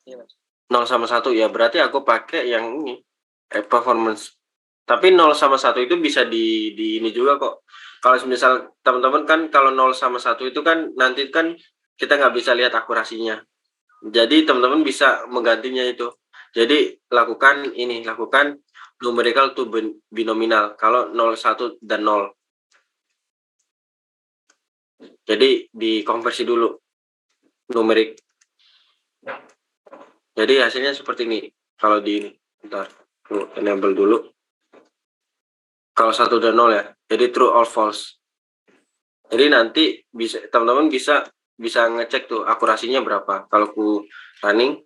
Iya Mas.
0 sama 1 ya berarti aku pakai yang ini performance. Tapi 0 sama 1 itu bisa di ini juga kok. Kalau misal teman-teman kan kalau 0 sama 1 itu kan nanti kan kita nggak bisa lihat akurasinya. Jadi teman-teman bisa menggantinya itu. Jadi lakukan numerical to binominal kalau 0, 1 dan 0. Jadi dikonversi dulu numerik. Jadi hasilnya seperti ini. Kalau di ini, bentar, enable dulu. Kalau 1 dan 0 ya. Jadi true or false. Jadi nanti bisa teman-teman bisa ngecek tuh akurasinya berapa. Kalau ku running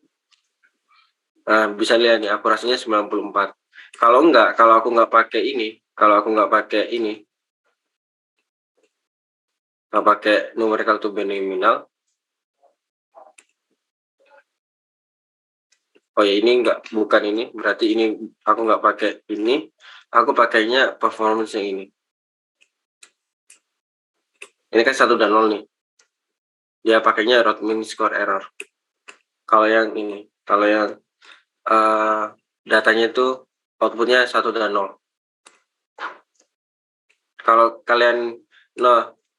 bisa lihat nih akurasinya 94. Kalau aku nggak pakai ini, nggak pakai numerical to binomial. Oh ya, ini bukan ini, berarti ini aku nggak pakai ini, aku pakainya performance yang ini. Ini kan 1 dan 0 nih. Dia pakainya root mean square error. Kalau yang ini, datanya itu outputnya 1 dan 0. Kalau kalian,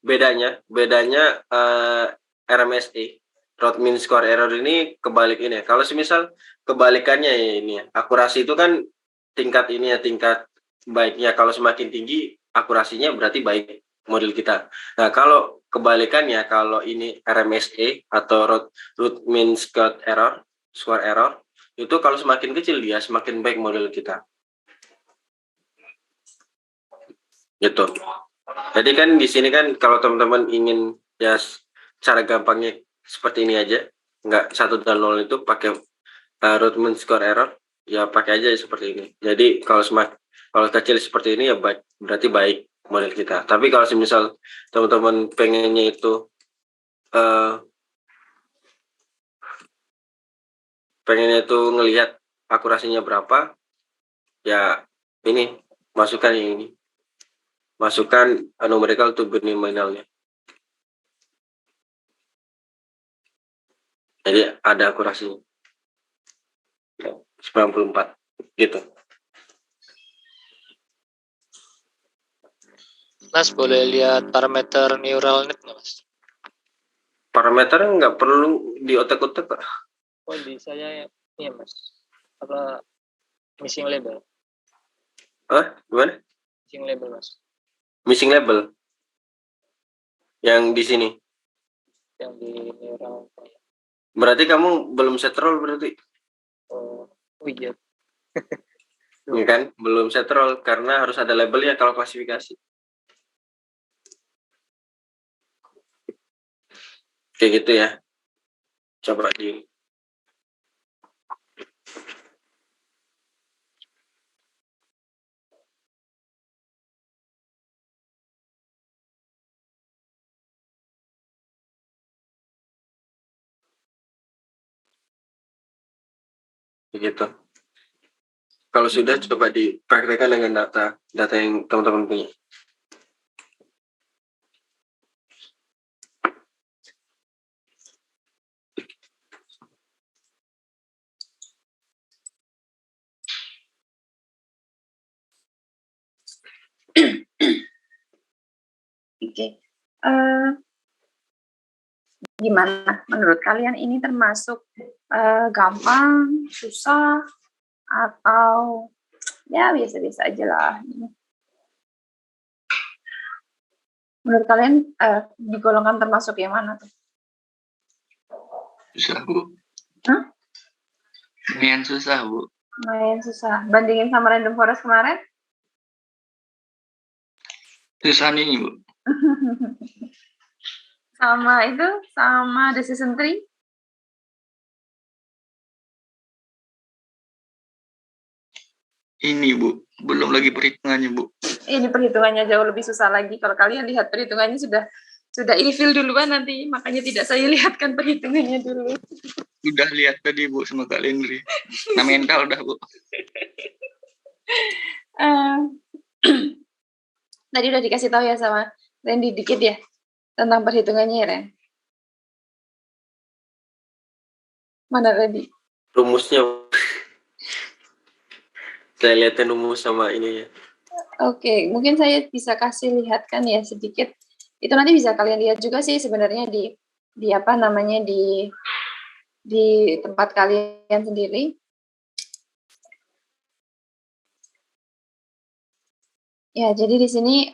bedanya RMSE, root mean square error ini kebalik ini ya. Kalau semisal kebalikannya ya ini ya, akurasi itu kan tingkat ini ya, tingkat baiknya. Kalau semakin tinggi akurasinya berarti baik model kita. Nah, kalau kebalikannya, kalau ini RMSE atau root mean square error, itu kalau semakin kecil dia semakin baik model kita. Gitu. Jadi kan di sini kan kalau teman-teman ingin ya cara gampangnya seperti ini aja, nggak 1 dan 0 itu pakai root mean square error, ya pakai aja seperti ini. Jadi kalau kecil seperti ini ya berarti baik model kita. Tapi kalau misal teman-teman pengennya itu ngelihat akurasinya berapa, ya ini masukkan ini. Masukkan numerical to binomialnya. Jadi ada akurasinya. 94 gitu.
Mas boleh lihat parameter neural net nggak, Mas?
Parameternya nggak perlu di otak-otak.
Oh, di saya ini ya, Mas. Apa missing label?
Gimana?
Missing label, Mas.
Missing label. Yang di sini.
Yang di neural.
Berarti kamu belum set roll berarti?
Oh iya.
Ya kan? Belum set roll karena harus ada labelnya kalau klasifikasi. Kayak gitu ya. Coba di begitu. Kalau sudah coba dipraktekkan dengan data yang teman-teman punya.
Oke. Gimana menurut kalian ini termasuk gampang, susah, atau ya biasa-biasa aja lah? Menurut kalian digolongkan termasuk yang mana tuh?
Susah, Bu.
Hah?
Lumayan susah, Bu.
Lumayan susah. Bandingin sama Random Forest kemarin?
Susah nih, Bu.
sama decision tree?
Ini, Bu. Belum lagi perhitungannya, Bu.
Ini perhitungannya jauh lebih susah lagi. Kalau kalian lihat perhitungannya sudah ilfil duluan nanti, makanya tidak saya lihatkan perhitungannya dulu.
Udah lihat tadi, Bu, sama Kak Lendri. Nah, mental dah, Bu.
Tadi udah dikasih tahu ya sama Randy dikit ya tentang perhitungannya ya, Ren? Mana Randy?
Rumusnya. Saya lihatin rumus sama ini ya.
Oke, mungkin saya bisa kasih lihatkan ya sedikit. Itu nanti bisa kalian lihat juga sih sebenarnya di apa namanya di tempat kalian sendiri. Ya, jadi di sini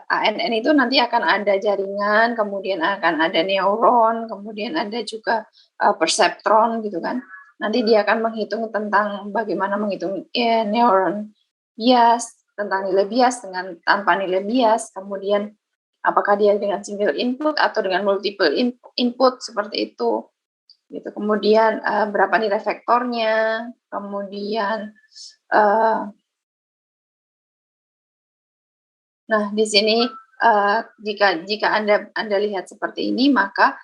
ANN itu nanti akan ada jaringan, kemudian akan ada neuron, kemudian ada juga perseptron gitu kan. Nanti dia akan menghitung tentang bagaimana menghitung neuron bias, tentang nilai bias dengan tanpa nilai bias, kemudian apakah dia dengan single input atau dengan multiple input seperti itu. Gitu. Kemudian berapa nilai vektornya, kemudian nah di sini jika Anda lihat seperti ini, maka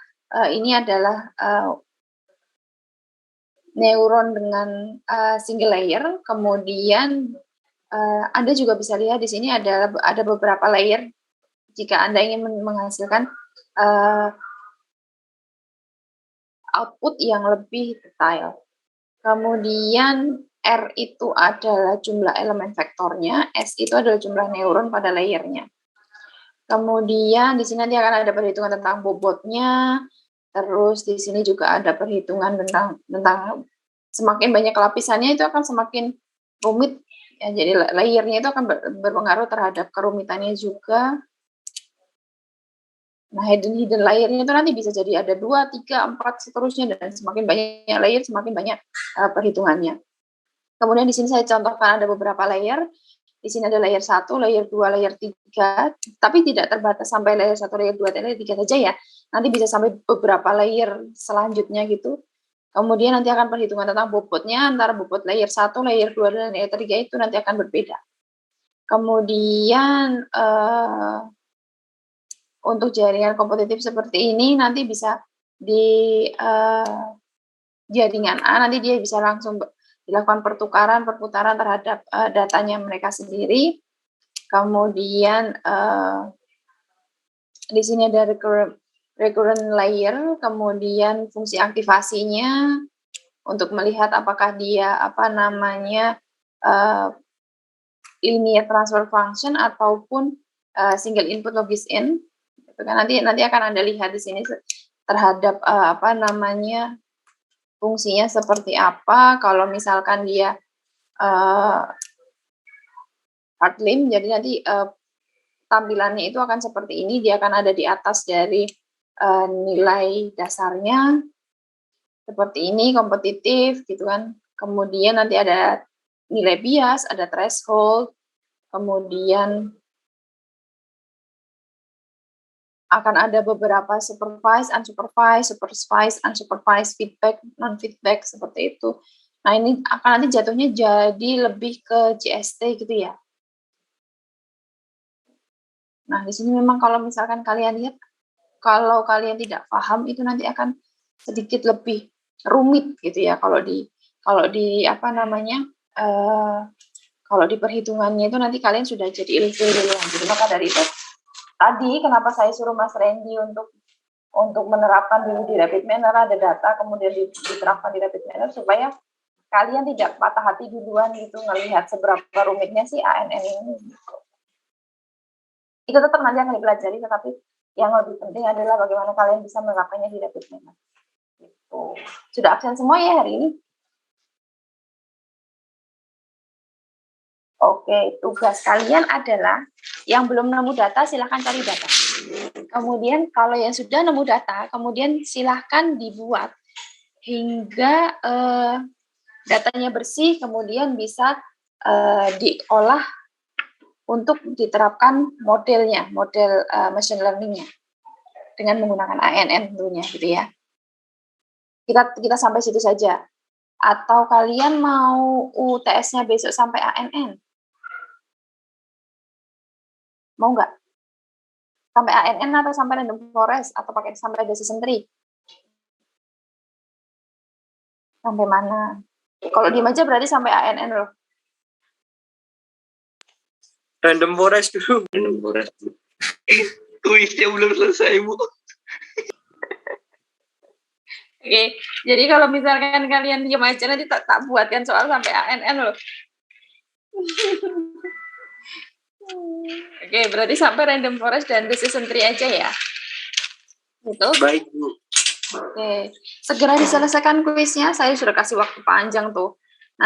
ini adalah neuron dengan single layer. Kemudian Anda juga bisa lihat di sini ada beberapa layer jika Anda ingin menghasilkan output yang lebih detail. Kemudian R itu adalah jumlah elemen vektornya, S itu adalah jumlah neuron pada layernya. Kemudian di sini nanti akan ada perhitungan tentang bobotnya, terus di sini juga ada perhitungan tentang semakin banyak lapisannya itu akan semakin rumit. Ya, jadi layernya itu akan berpengaruh terhadap kerumitannya juga. Nah, hidden layernya itu nanti bisa jadi ada 2, 3, 4, seterusnya, dan semakin banyak layer, semakin banyak perhitungannya. Kemudian di sini saya contohkan ada beberapa layer. Di sini ada layer 1, layer 2, layer 3, tapi tidak terbatas sampai layer 1, layer 2, dan layer 3 saja ya. Nanti bisa sampai beberapa layer selanjutnya gitu. Kemudian nanti akan perhitungan tentang bobotnya, antara bobot layer 1, layer 2, dan layer 3 itu nanti akan berbeda. Kemudian untuk jaringan kompetitif seperti ini nanti bisa di jaringan A, nanti dia bisa langsung dilakukan perputaran terhadap datanya mereka sendiri. Kemudian di sini ada recurrent layer, kemudian fungsi aktivasinya untuk melihat apakah dia linear transfer function ataupun single input logis in. Nanti akan Anda lihat di sini terhadap fungsinya seperti apa. Kalau misalkan dia hard limb, jadi nanti tampilannya itu akan seperti ini. Dia akan ada di atas dari nilai dasarnya seperti ini, kompetitif gitu kan. Kemudian nanti ada nilai bias, ada threshold, kemudian akan ada beberapa supervised, unsupervised, feedback, non-feedback, seperti itu. Nah, ini akan nanti jatuhnya jadi lebih ke GST gitu ya. Nah, di sini memang kalau misalkan kalian lihat, kalau kalian tidak paham, itu nanti akan sedikit lebih rumit gitu ya, kalau di perhitungannya itu nanti kalian sudah jadi ilmu duluan. Jadi maka dari itu, tadi kenapa saya suruh Mas Randy untuk menerapkan dulu di rapid manner, ada data kemudian diterapkan di rapid manner supaya kalian tidak patah hati duluan gitu ngelihat seberapa rumitnya sih ANN ini. Itu tetap nanti akan dipelajari, tetapi yang lebih penting adalah bagaimana kalian bisa menerapkannya di rapid manner. Gitu. Sudah absen semua ya hari ini? Oke, tugas kalian adalah yang belum nemu data silahkan cari data. Kemudian kalau yang sudah nemu data, kemudian silahkan dibuat hingga datanya bersih, kemudian bisa diolah untuk diterapkan modelnya, model machine learning-nya dengan menggunakan ANN tentunya gitu ya. Kita sampai situ saja. Atau kalian mau UTS-nya besok sampai ANN? Mau nggak? Sampai ANN atau sampai random forest atau pakai sampai decision tree? Sampai mana? Kalau diem aja berarti sampai ANN loh.
Random forest dulu.
Random forest.
Kuisnya belum selesai, Bu.
Oke, jadi kalau misalkan kalian diem aja nanti tak buatkan soal sampai ANN loh. Oke, berarti sampai random forest dan decision tree aja ya. Gitu.
Baik, Bu.
Oke, segera diselesaikan kuisnya. Saya sudah kasih waktu panjang tuh.